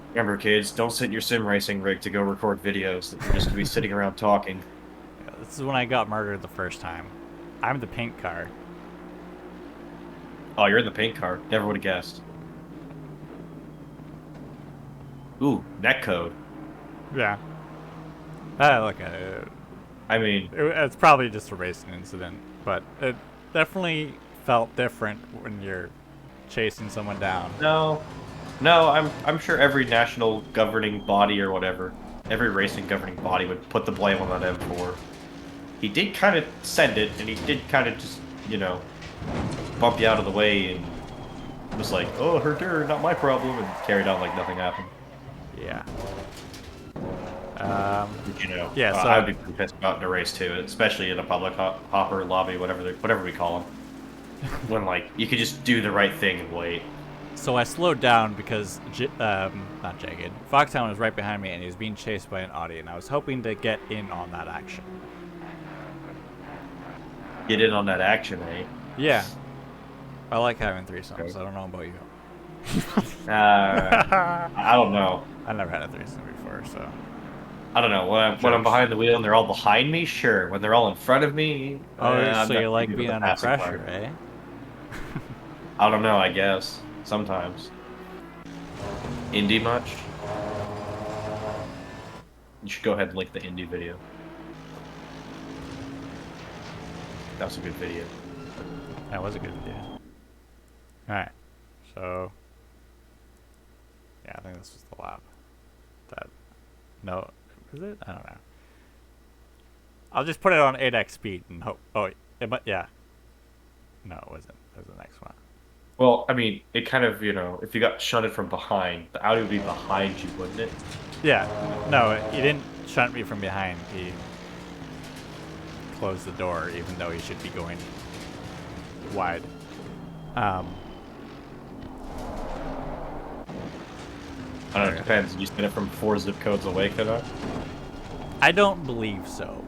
Remember, kids, don't sit in your sim racing rig to go record videos. You're just gonna be sitting around talking. Yeah, this is when I got murdered the first time. I'm the pink car. Oh, you're in the pink car. Never would have guessed. Ooh, netcode. Yeah. Look at it. I mean, It's probably just a racing incident, but it definitely felt different when you're chasing someone down. no, no. I'm sure every national governing body or whatever, every racing governing body would put the blame on that M4. He did kind of send it, and he did kind of just, bump you out of the way and was like, "Oh, her, not my problem," and carried on like nothing happened. Yeah. But, Yeah, so I would be pretty pissed about in a race too, especially in a public hopper lobby, whatever we call them. When like you could just do the right thing and wait. so I slowed down because not Jagged. Foxhound was right behind me and he was being chased by an Audi, and I was hoping to get in on that action. Get in on that action, eh? Yeah. I like having threesomes. Okay. I don't know about you. I don't know. I never had a threesome before, so. I don't know. When I'm behind the wheel and they're all behind me, sure. When they're all in front of me, Oh, I'm so not you like thinking being of the under passing pressure, part. eh? I don't know. I guess sometimes. Indie much? You should go ahead and link the indie video. That was a good video. That was a good video. Alright. So. Yeah, I think this was the lap. No. Is it? I don't know. I'll just put it on 8x speed and hope. Oh, yeah. No, it wasn't. It was the next one. Well, I mean, it kind of, if you got shunted from behind, the Audi would be behind you, wouldn't it? Yeah. No, he didn't shunt me from behind. He closed the door, even though he should be going wide. I don't know, it depends. You spin it from 4 zip codes away, could I? I don't believe so.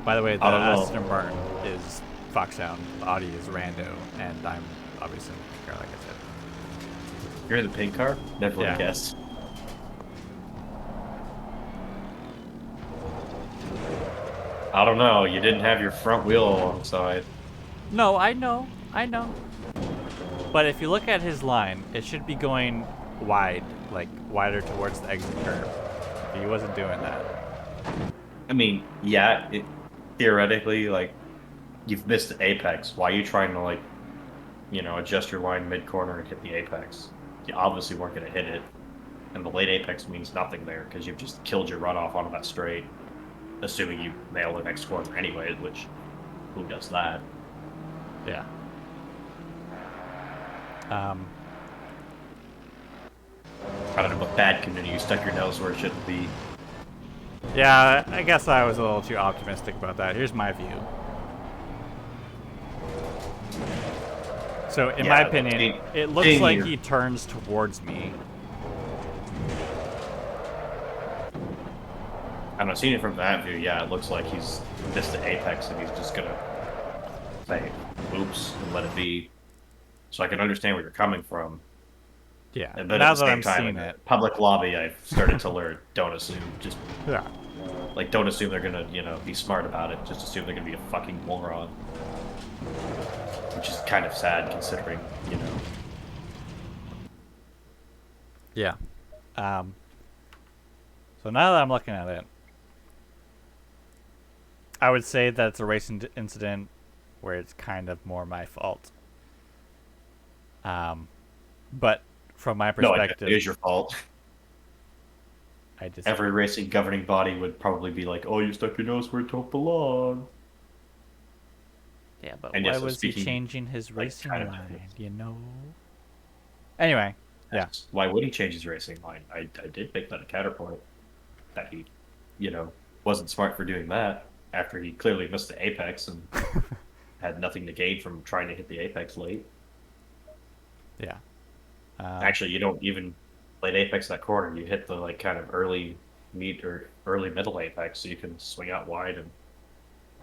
By the way, the I don't know. Aston Martin is Foxhound, the Audi is Rando, and I'm obviously in the car, like I said. You're in the pink car? Never would have Yeah. guessed. I don't know. You didn't have your front wheel alongside. No, I know. But if you look at his line, it should be going wide, like wider towards the exit curve. He wasn't doing that. I mean, yeah, theoretically, like you've missed the apex. Why are you trying to like, adjust your line mid corner and hit the apex? You obviously weren't going to hit it, and the late apex means nothing there because you've just killed your runoff onto that straight, assuming you nail the next corner anyways. Which who does that? Yeah. Um, I don't know, but bad community, you stuck your nose where it shouldn't be. yeah, I guess I was a little too optimistic about that. Here's my view. So, in my Yeah, like opinion, it looks seeing like your he turns towards me. I don't know, seeing it from that view, yeah, it looks like he's missed the apex and he's just gonna say oops and let it be. So I can understand where you're coming from. Yeah. But at Now the that same I'm time, seeing in a it. public lobby, I've started to learn don't assume. Just Yeah. like don't assume they're gonna, be smart about it. Just assume they're gonna be a fucking moron. Which is kind of sad considering, Yeah. Um, so now that I'm looking at it, I would say that it's a racing incident where it's kind of more my fault. Um, but from my no, it perspective, is your fault. I Every disagree. racing governing body would probably be like, "Oh, you stuck your nose where it don't belong." Yeah, but And why yes, I'm was he speaking changing his like kind racing of. line? Anyway, yeah, Why would he change his racing line? I did make that a counterpoint that he, wasn't smart for doing that after he clearly missed the apex and had nothing to gain from trying to hit the apex late. yeah. Um, Actually, you don't even late apex that corner. You hit the like kind of early meet or early middle apex, so you can swing out wide and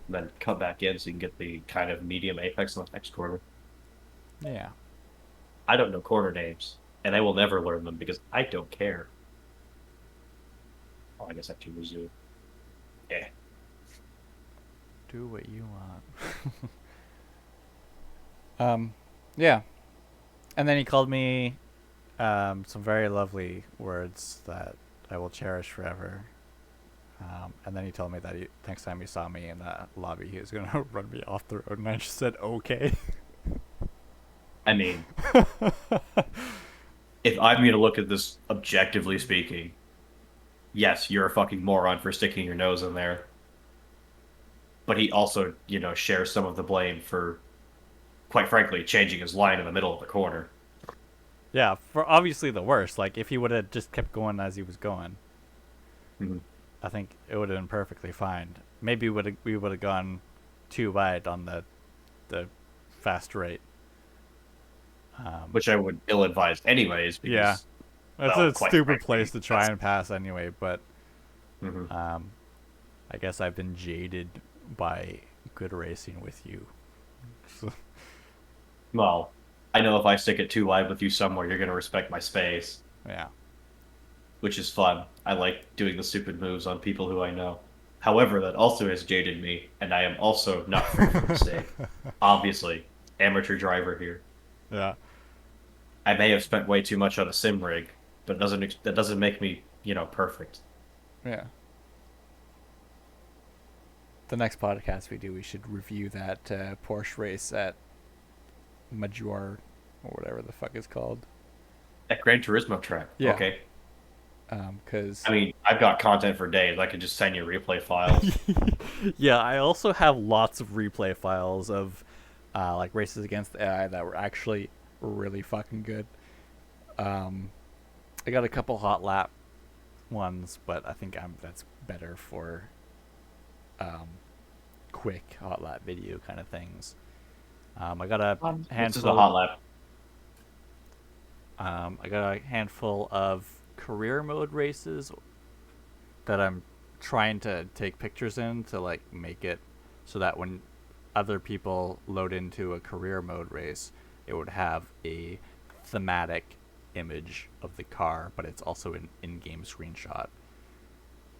then cut back in, so you can get the kind of medium apex on the next corner. yeah. I don't know corner names, and I will never learn them because I don't care. Oh, I guess I have to resume. Yeah. Do what you want. Yeah. And then he called me some very lovely words that I will cherish forever. And then he told me that next time he saw me in that lobby, he was gonna run me off the road, and I just said okay. I mean, if I'm going to look at this objectively speaking, yes, you're a fucking moron for sticking your nose in there. But he also, shares some of the blame for, quite frankly, changing his line in the middle of the corner. Yeah, for obviously the worst. Like if he would have just kept going as he was going, Mhm. I think it would have been perfectly fine. Maybe we would have gone too wide on the fast rate. Um, Which I would ill advise anyways, yeah, because, that's well, a quite stupid place frankly, to try that's. and pass anyway. But Mhm. um, I guess I've been jaded by good racing with you. So, Well, I know if I stick it too wide with you somewhere, you're going to respect my space, yeah, which is fun. I like doing the stupid moves on people who I know. However, that also has jaded me, and I am also not free from mistake. Obviously, amateur driver here. yeah, I may have spent way too much on a sim rig, but that doesn't make me, perfect. yeah. The next podcast we do, we should review that Porsche race at Major, or whatever the fuck it's called. At Gran Turismo track, Yeah, okay. because I mean, I've got content for days. I could just send you replay files. yeah, I also have lots of replay files of like races against the AI that were actually really fucking good. Um, I got a couple hot lap ones, but I think that's better for um, quick hot lap video kind of things. I got a This is a handful. hot lap. I got a handful of career mode races that I'm trying to take pictures in to like make it so that when other people load into a career mode race, it would have a thematic image of the car, but it's also an in-game screenshot.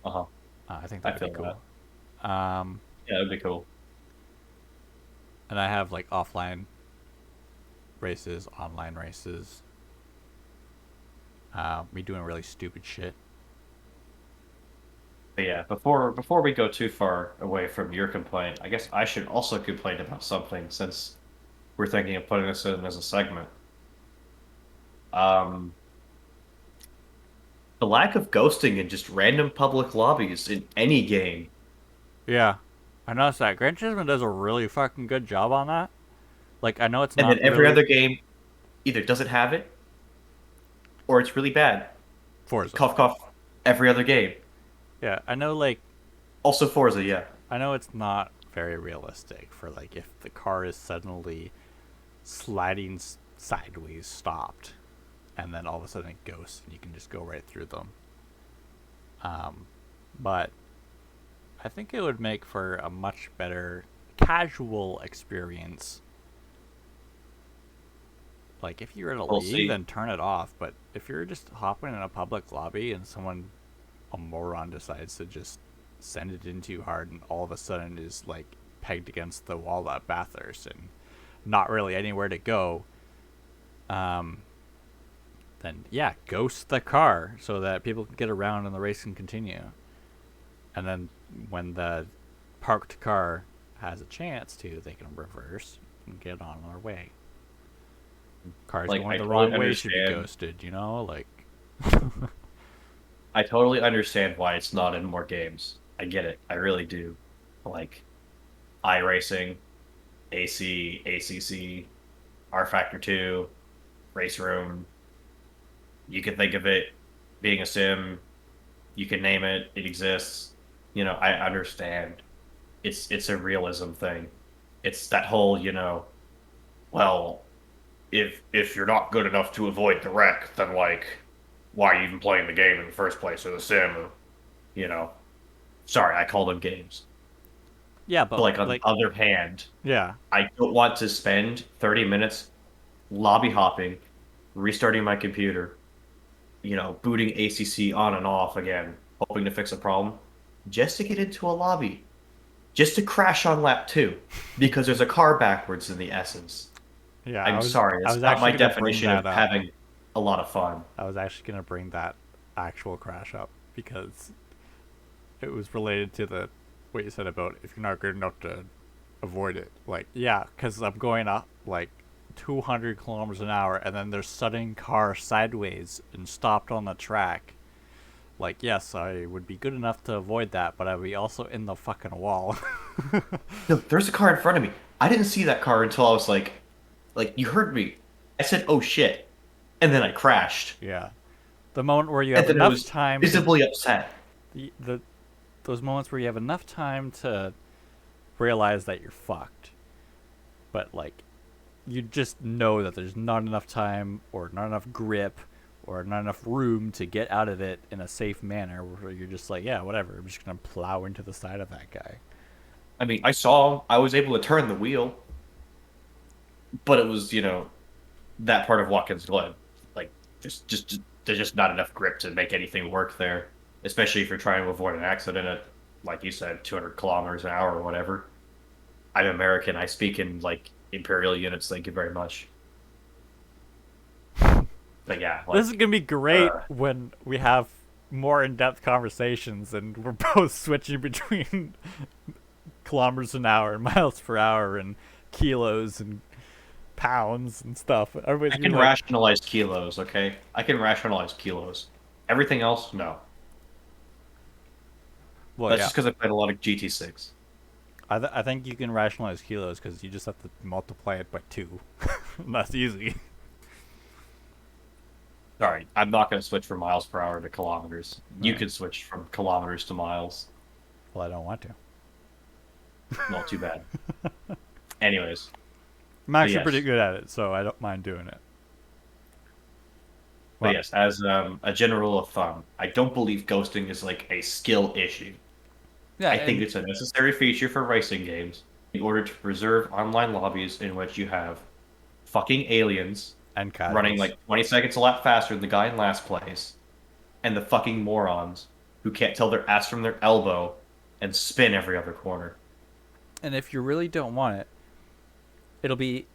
Uh-huh. I think I that'd be feel that. cool. Um, Yeah, that'd be cool. and I have like offline races, online races, me doing really stupid shit. But yeah, before we go too far away from your complaint, I guess I should also complain about something since we're thinking of putting this in as a segment. Um, the lack of ghosting in just random public lobbies in any game. Yeah, I noticed that Gran Turismo does a really fucking good job on that. Like, I know it's And then not every really other game either doesn't have it or it's really bad. Forza. Cough cough. Every other game. Yeah, I know. Like, Also Forza, yeah. I know it's not very realistic for like if the car is suddenly sliding sideways, stopped, and then all of a sudden it ghosts, and you can just go right through them. Um, but I think it would make for a much better casual experience. Like if you're in a We'll league, see. then turn it off. But if you're just hopping in a public lobby and someone, a moron, decides to just send it in too hard, and all of a sudden is like pegged against the wall at Bathurst and not really anywhere to go, um, then yeah, ghost the car so that people can get around and the race can continue. And then when the parked car has a chance to, they can reverse and get on their way. Cars Like going I the totally wrong way should be understand. ghosted, you know? Like, I totally understand why it's not in more games. I get it. I really do. Like iRacing, AC, ACC, R Factor 2, Race Room. You can think of it being a sim. You can name it. It exists. I understand. It's a realism thing. It's that whole, well, if you're not good enough to avoid the wreck, then like, why are you even playing the game in the first place or the sim? Or, you know, sorry, I call them games. yeah, But but like on like, the other hand, yeah, I don't want to spend 30 minutes lobby hopping, restarting my computer, booting ACC on and off again, hoping to fix a problem, just to get into a lobby, just to crash on lap two, because there's a car backwards in the essence. yeah. I'm sorry, I it's was not my actually gonna bring definition of that up. having a lot of fun. I was actually gonna bring that actual crash up because it was related to the what you said about if you're not good enough to avoid it. Like, yeah, because I'm going up like 200 kilometers an hour, and then there's sudden car sideways and stopped on the track. Like, yes, I would be good enough to avoid that, but I'd be also in the fucking wall. No, there's a car in front of me. I didn't see that car until I was like you heard me. I said, "Oh shit," and then I crashed, Yeah, the moment where you and have then it enough was time to visibly upset. the those moments where you have enough time to realize that you're fucked, but like you just know that there's not enough time or not enough grip or not enough room to get out of it in a safe manner where you're just like, yeah, whatever, I'm just gonna plow into the side of that guy. I mean, I was able to turn the wheel, but it was, that part of Watkins Glen. Like, just there's just not enough grip to make anything work there, especially if you're trying to avoid an accident at, like you said, 200 kilometers an hour or whatever. I'm American. I speak in like imperial units. Thank you very much. But yeah, This is like, gonna be great when we have more in-depth conversations and we're both switching between kilometers an hour and miles per hour and kilos and pounds and stuff. Everybody's I gonna can be like, rationalize kilos. Okay, I can rationalize kilos. Everything else, no. well, That's yeah, just because I played a lot of GT6. I think you can rationalize kilos because you just have to multiply it by two. That's easy. Sorry, I'm not going to switch from miles per hour to kilometers. You No. could switch from kilometers to miles. Well, I don't want to. Not too bad. Anyways, I'm but actually pretty yes, good at it, so I don't mind doing it. but Well, yes, as a general rule of thumb, I don't believe ghosting is like a skill issue. yeah, I think and it's a necessary feature for racing games in order to preserve online lobbies in which you have fucking aliens running casuals. like 20 seconds a lap faster than the guy in last place, and the fucking morons who can't tell their ass from their elbow and spin every other corner. And if you really don't want it, it'll be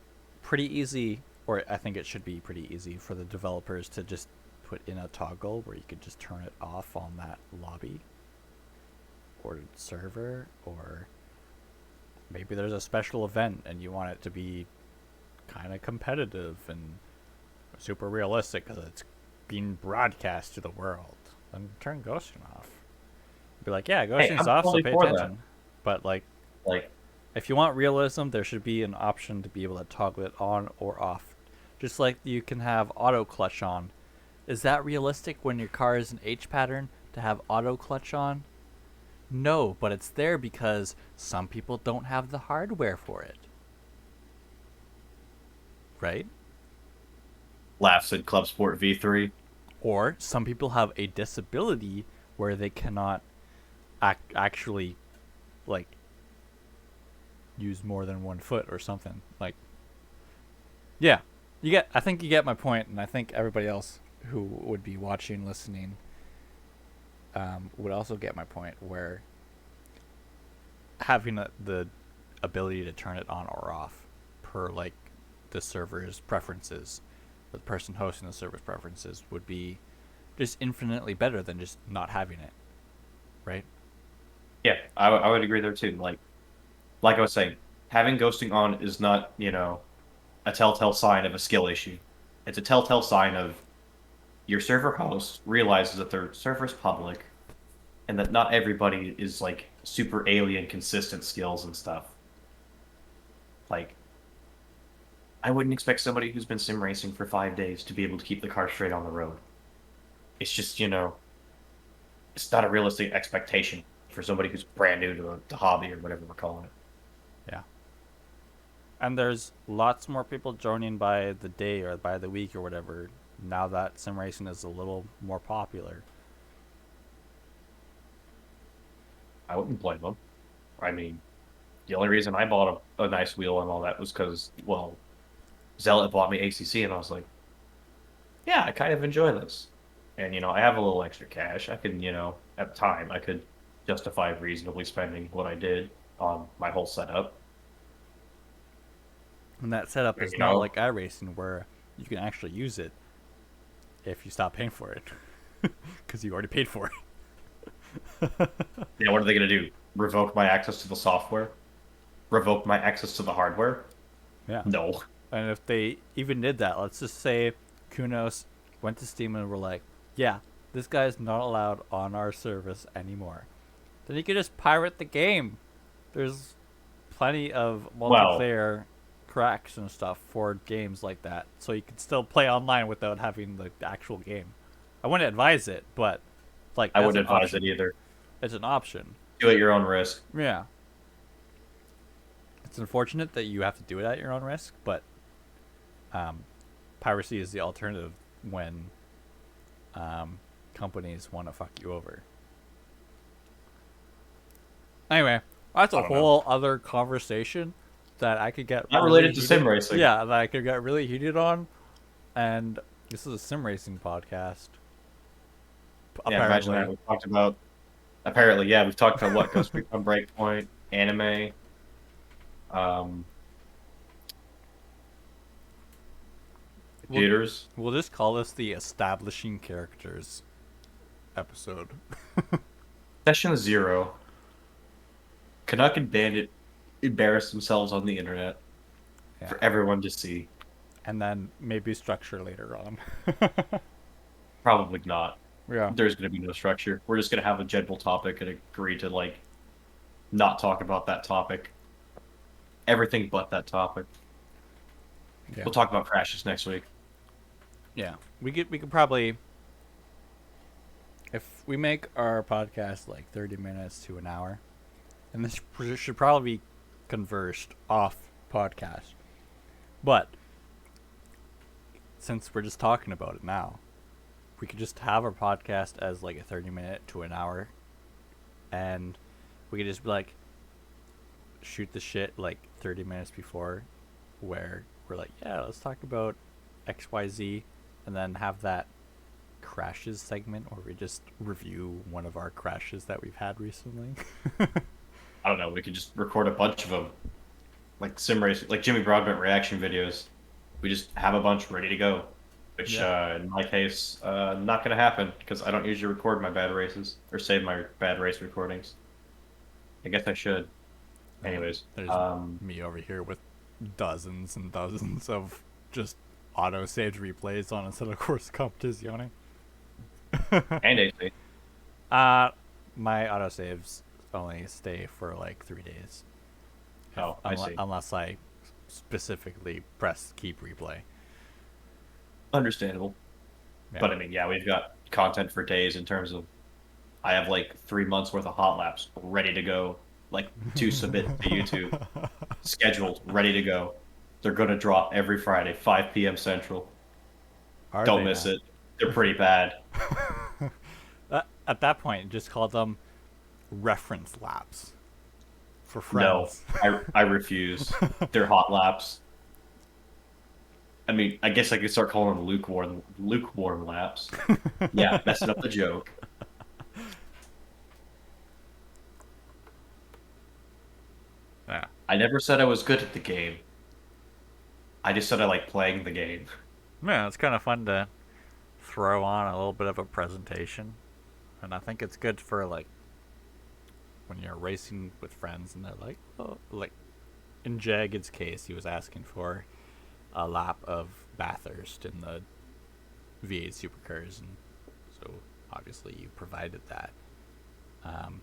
pretty easy, or I think it should be pretty easy for the developers to just put in a toggle where you could just turn it off on that lobby. supported server, or maybe there's a special event and you want it to be kind of competitive and super realistic because it's being broadcast to the world, then turn ghosting off. Be like, yeah, Hey, ghosting's I'm off, so totally pay for that. attention. But like, Like, if you want realism, there should be an option to be able to toggle it on or off. Just like you can have auto clutch on. Is that realistic when your car is an H pattern to have auto clutch on? No, but it's there because some people don't have the hardware for it. Right? laughs at Club Sport V3. Or some people have a disability where they cannot actually like use more than one foot or something. Like, yeah, you get. I think you get my point, and I think everybody else who would be watching, listening, would also get my point. Where having the ability to turn it on or off per like the server's preferences, or the person hosting the server's preferences, would be just infinitely better than just not having it, right? Yeah, I would agree there too. Like I was saying, having ghosting on is not, a telltale sign of a skill issue. It's a telltale sign of your server host realizes that their server's public and that not everybody is like super alien consistent skills and stuff. Like, I wouldn't expect somebody who's been sim racing for 5 days to be able to keep the car straight on the road. It's just, it's not a realistic expectation for somebody who's brand new to the hobby or whatever we're calling it. Yeah. And there's lots more people joining by the day or by the week or whatever now that sim racing is a little more popular. I wouldn't blame them. I mean, the only reason I bought a nice wheel and all that was because, well, Zealot bought me ACC, and I was like, yeah, I kind of enjoy this. And, I have a little extra cash. I can, at the time, I could justify reasonably spending what I did on my whole setup. And that setup And, is not like iRacing where you can actually use it if you stop paying for it because you already paid for it. yeah, what are they going to do? Revoke my access to the software? Revoke my access to the hardware? Yeah. No. And if they even did that, let's just say Kunos went to Steam and were like, yeah, this guy's not allowed on our service anymore. Then you could just pirate the game. There's plenty of Well, multiplayer cracks and stuff for games like that. So you can still play online without having the actual game. I wouldn't advise it, but like I as wouldn't an advise it option. either. It's an option. Do it at your own risk. Yeah. It's unfortunate that you have to do it at your own risk, but piracy is the alternative when companies want to fuck you over. Anyway, that's a I don't know. whole other conversation that I could get Not really related to heated. sim racing. Yeah, that I could get really heated on. And this is a sim racing podcast. Yeah, imagine that. Apparently. We've talked about, apparently, yeah, we've talked about what? Ghost Recon Breakpoint, anime, um, computers. We'll just call this the establishing characters episode. Session 0. Canuck and Bandit embarrass themselves on the internet Yeah. for everyone to see. And then maybe structure later on. Probably not. Yeah. There's going to be no structure. We're just going to have a general topic and agree to, not talk about that topic. Everything but that topic. Yeah. We'll talk about crashes next week. Yeah. We could probably, if we make our podcast like 30 minutes to an hour, and this should probably be conversed off podcast. But since we're just talking about it now, we could just have our podcast as like a 30-minute to an hour, and we could just be like, shoot the shit like 30 minutes before, where we're like, yeah, let's talk about XYZ, and then have that crashes segment where we just review one of our crashes that we've had recently. I don't know. We could just record a bunch of them. Like sim racing, like Jimmy Broadbent reaction videos. We just have a bunch ready to go. Which, Yeah. in my case, not going to happen because I don't usually record my bad races or save my bad race recordings. I guess I should. And Anyways, there's me over here with dozens and dozens of just auto saved replays on instead of course competizione. and AC. uh, my autosaves only stay for like 3 days, if Oh, I see. unless I specifically press keep replay. Understandable. Yeah. But I mean, yeah, we've got content for days in terms of I have like 3 months worth of hot laps ready to go, like to submit to YouTube, scheduled, ready to go. They're gonna drop every Friday, 5 p.m. Central. Are Don't they miss now? it. They're pretty bad. At that point, just call them reference laps for No, friends. I refuse. They're hot laps. I mean, I guess I could start calling them lukewarm laps. Yeah, messing up the joke. Yeah. I never said I was good at the game. I just said I like playing the game. Man, it's kind of fun to throw on a little bit of a presentation. And I think it's good for like when you're racing with friends and they're like, oh, like in Jagged's case, he was asking for a lap of Bathurst in the V8 supercars, and so obviously you provided that. Um,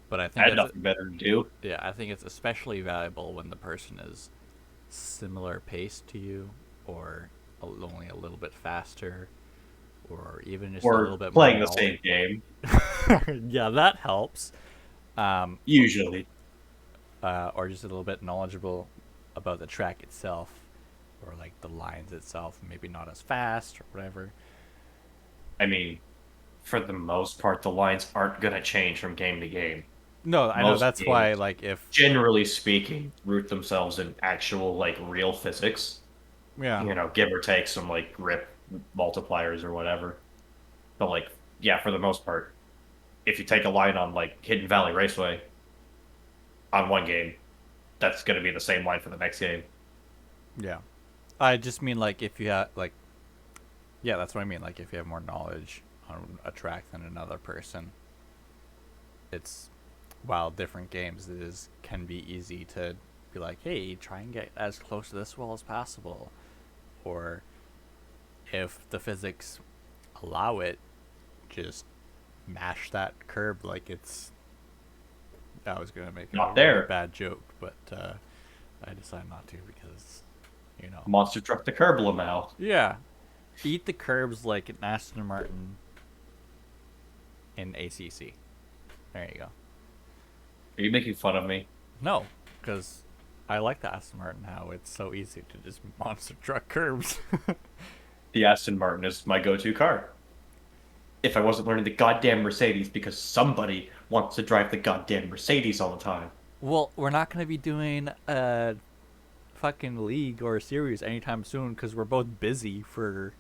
but I I think had it's nothing better to do. yeah, I think it's especially valuable when the person is similar pace to you, or only a little bit faster, or even just a little We're bit more playing the knowledge. same game, Yeah, that helps. Um, usually. or just a little bit knowledgeable about the track itself, or like the lines itself, maybe not as fast or whatever. I mean, for the most part, the lines aren't going to change from game to game. No, I know Most that's why. games, Like if generally speaking, root themselves in actual, like, real physics, yeah, give or take some, like, grip multipliers or whatever. But, like, yeah, for the most part, if you take a line on, like, Hidden Valley Raceway on one game, that's going to be the same line for the next game. yeah. I just mean like if you have like yeah, that's what I mean. Like if you have more knowledge on a track than another person, it's while different games it is can be easy to be like, hey, try and get as close to this wall as possible, or if the physics allow it, just mash that curb like it's. I was gonna make a Not really there. bad joke, but I decided not to because, you know. Monster Truck the Curb Lamau. Yeah, eat the curbs like an Aston Martin in ACC. There you go. Are you making fun of me? No, because I like the Aston Martin. How it's so easy to just monster truck curbs. The Aston Martin is my go-to car. If I wasn't learning the goddamn Mercedes because somebody wants to drive the goddamn Mercedes all the time. Well, we're not gonna be doing a fucking league or a series anytime soon because we're both busy for,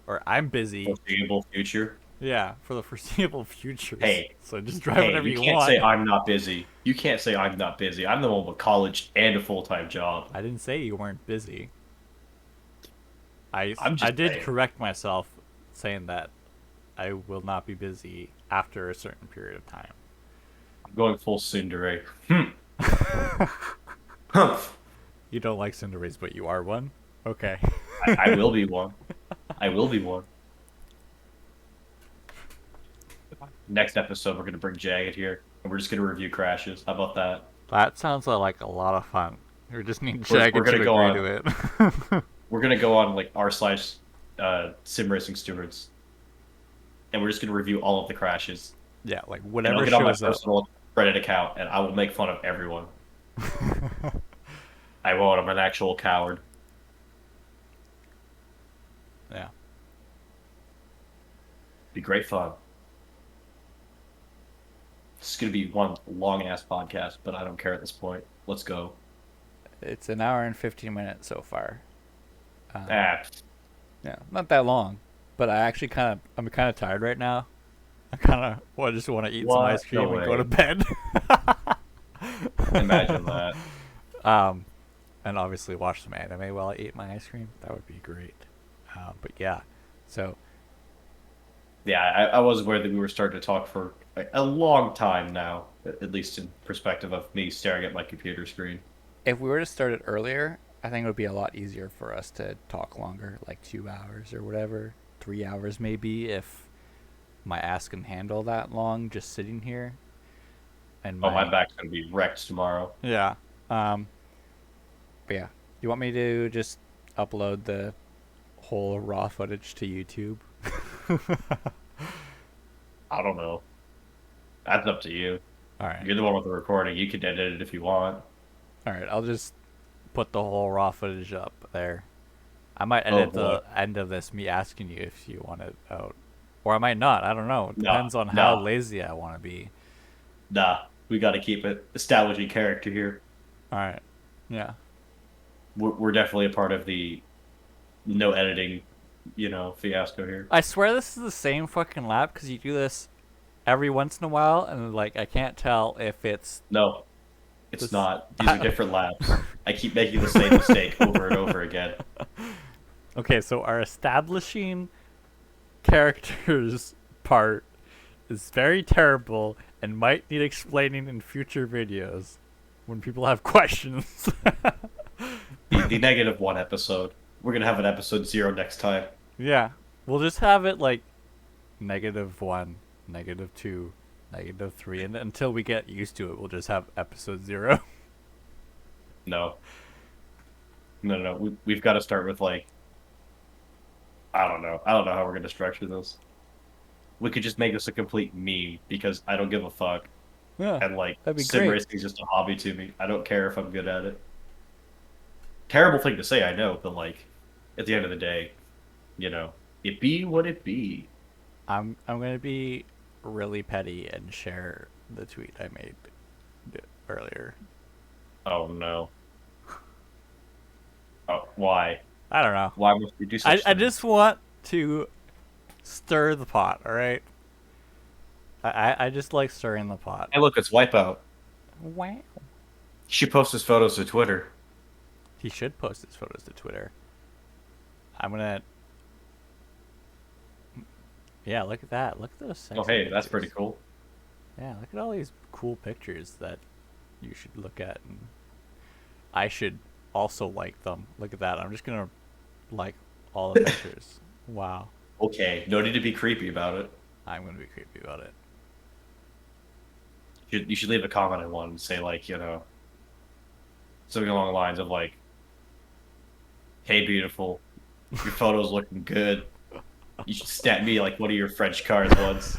or I'm busy. Foreseeable future. Yeah, for the foreseeable futures. Hey, So just drive hey, whatever you you can't want. say I'm not busy. You can't say I'm not busy. I'm the one with college and a full-time job. I didn't say you weren't busy. I'm I just did saying. correct myself saying that I will not be busy after a certain period of time. I'm going full Tsundere. Humph. You don't like Cinderace, but you are one? Okay. I will be one. I will be one. Next episode, we're going to bring Jagged here, and we're just going to review crashes. How about that? That sounds like a lot of fun. We just need We're Jagged going to to go agree on. to it. We're going to go on like r slash sim racing stewards, and we're just going to review all of the crashes. Yeah, like And I'll whatever get on my shows up. personal Reddit account, and I will make fun of everyone. I won't. I'm an actual coward. Yeah. Be great fun. This is going to be one long ass podcast, but I don't care at this point. Let's go. It's an hour and 15 minutes so far. Ah, Yeah, not that long. But I'm kind of tired right now. I kind of just want to eat some what? ice No cream and go to way. bed. Imagine that. um, and obviously watch some anime while I eat my ice cream. That would be great. But yeah, so Yeah, I was aware that we were starting to talk for a long time now, at least in perspective of me staring at my computer screen. If we were to start it earlier, I think it would be a lot easier for us to talk longer, like 2 hours or whatever, 3 hours maybe, if my ass can handle that long just sitting here. And Oh, my my back's gonna be wrecked tomorrow. yeah, but yeah, you want me to just upload the whole raw footage to YouTube? I don't know. That's up to you. All right, You're the one with the recording. You can edit it if you want. all right. I'll just put the whole raw footage up there. I might Oh edit boy. the end of this me asking you if you want it out, or I might not. I don't know. It Nah, depends on how nah, lazy I want to be. nah. We got to keep it establishing character here. All right. Yeah. We're definitely a part of the no editing, fiasco here. I swear this is the same fucking lap because you do this every once in a while, and like I can't tell if it's No, it's this. not. These are different labs. I keep making the same mistake over and over again. Okay, so our establishing characters part is very terrible and might need explaining in future videos when people have questions. The negative one episode. We're gonna have an episode 0 next time. Yeah, we'll just have it like -1, -2, -3, and until we get used to it, we'll just have episode 0. No, no, no. We've got to start with like I don't know. I don't know how we're gonna structure this. We could just make this a complete meme because I don't give a fuck. Yeah, And like that'd be sim great. racing is just a hobby to me. I don't care if I'm good at it. Terrible thing to say, I know, but like at the end of the day, it be what it be. I'm gonna be really petty and share the tweet I made earlier. Oh no. Oh, why? I don't know. Why must we do I such I things? just want to stir the pot. All right. I just like stirring the pot. Hey, look, it's Wipeout. Wow. She posts his photos to Twitter. He should post his photos to Twitter. I'm gonna. Yeah, look at that. Look at those Oh, sexy hey, that's pretty pictures. cool. Yeah, look at all these cool pictures that you should look at, and I should also like them. Look at that. I'm just gonna like all the pictures. Wow. Okay, no need to be creepy about it. I'm gonna be creepy about it. You should leave a comment on one and say like, something along the lines of like, "Hey, beautiful, your photos looking good. You should snap me like one of your French cars once."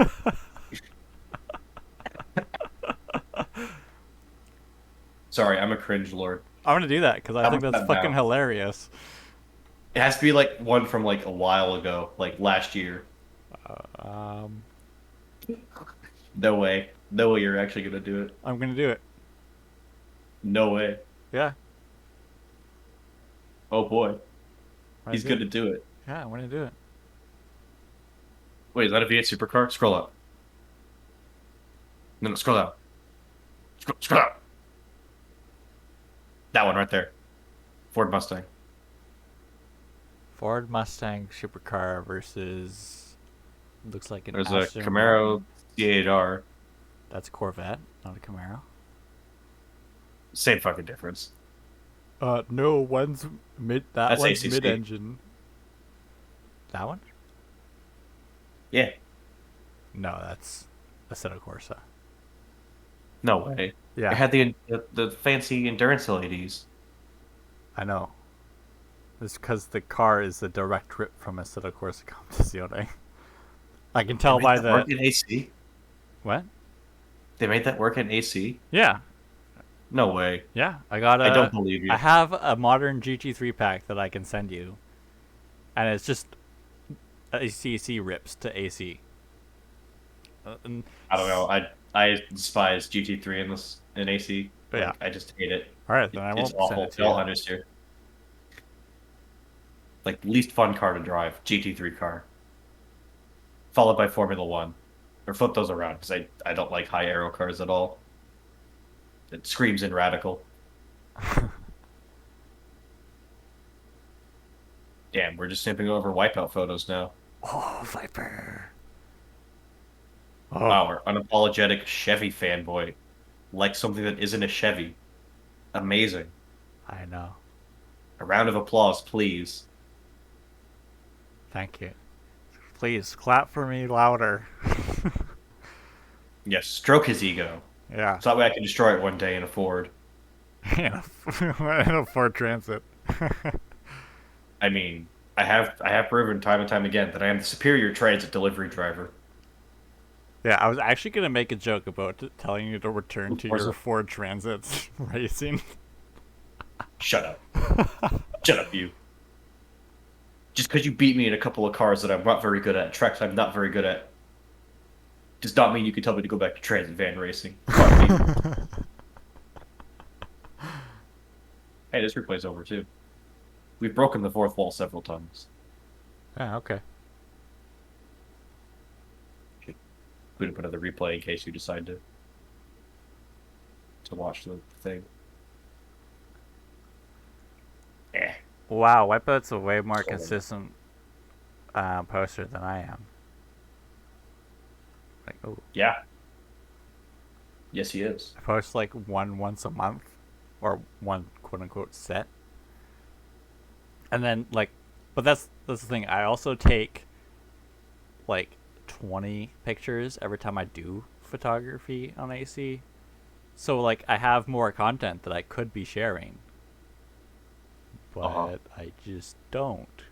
Sorry, I'm a cringe lord. I'm gonna do that because I How think about that's that fucking now? hilarious. It has to be like one from like a while ago, like last year. Um, No way. No way you're actually gonna do it. I'm gonna do it. No way. Yeah, Oh boy. I'm gonna He's do good it. to do it. Yeah, I'm gonna do it. Wait, is that a V8 supercar? Scroll up. No, no, scroll down. Scroll up. That one right there. Ford Mustang. Ford Mustang supercar versus looks like an There's a Aston Camaro Martin. C8R. That's a Corvette, not a Camaro. Same fucking difference. No, one's mid. That That's one's ACC. mid-engine. That one? Yeah. No, that's Assetto Corsa. No way. Yeah, It had the fancy endurance LEDs. I know. It's because the car is a direct rip from Assetto Corsa Competizione. I can They tell made by that the work in AC. what? They made that work in AC. Yeah, No way. yeah. I got I don't a. believe you. I have a modern GT3 pack that I can send you, and it's just ACC rips to AC. And, I don't know. I despise GT3 in AC. but yeah. I just hate it. All right, then I It's won't send awful. it to Y'all you. understand. Like least fun car to drive, GT3 car, followed by Formula One, or flip those around because I don't like high aero cars at all. It screams in radical. Damn, we're just simping over wipeout photos now. Oh, Viper. Oh, Wow, our unapologetic Chevy fanboy likes something that isn't a Chevy. Amazing. I know. A round of applause, please. Thank you. Please clap for me louder. Yes, stroke his ego. Yeah. So that way I can destroy it one day in a Ford. In a Ford Transit. I mean, I have proven time and time again that I am the superior transit delivery driver. Yeah, I was actually gonna make a joke about telling you to return to Where's your the Ford Transits racing. shut up. Shut up, you. Just because you beat me in a couple of cars that I'm not very good at, tracks I'm not very good at, does not mean you can tell me to go back to transit van racing. Fuck me. Hey, this replay's over too. We've broken the fourth wall several times. Yeah, okay. Should put up another replay in case you decide to watch the thing. Eh. Wow, Wipeout's a way more So, consistent poster than I am. Like, oh, yeah. Yes, he is. I post like one once a month, or one quote unquote set, and then like, but that's the thing. I also take like 20 pictures every time I do photography on AC. So like I have more content that I could be sharing, Uh-huh. but I just don't.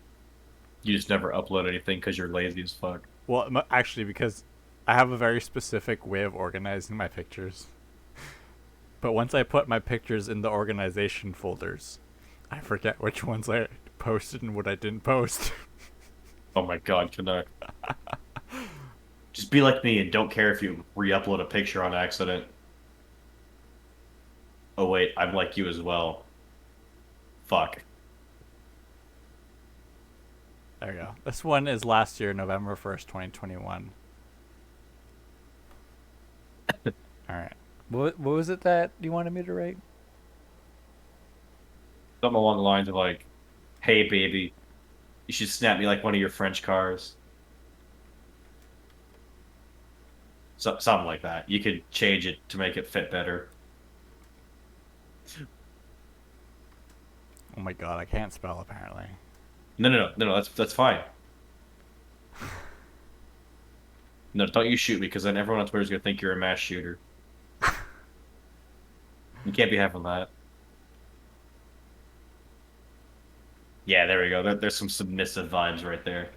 You just never upload anything because you're lazy as fuck. Well, actually, because I have a very specific way of organizing my pictures. But once I put my pictures in the organization folders, I forget which ones I posted and what I didn't post. Oh my god, can I? Just be like me and don't care if you re-upload a picture on accident. Oh wait, I'm like you as well. Fuck. There we go. This one is last year, November 1st, 2021. All right. What was it that you wanted me to write? Something along the lines of like, hey baby, you should snap me like one of your French cars. Something like that. You could change it to make it fit better. Oh my god, I can't spell apparently. No, that's fine. No, don't you shoot me because then everyone on Twitter is gonna think you're a mass shooter. You can't be having that. Yeah, there we go. There's some submissive vibes right there.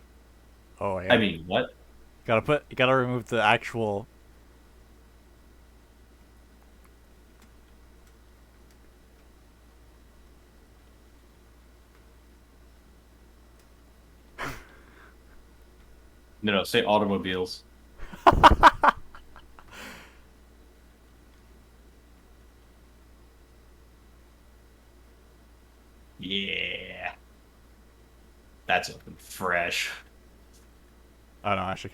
Oh I yeah. mean, what? You gotta remove the actual. No, say automobiles. Yeah, that's something fresh. Oh no, actually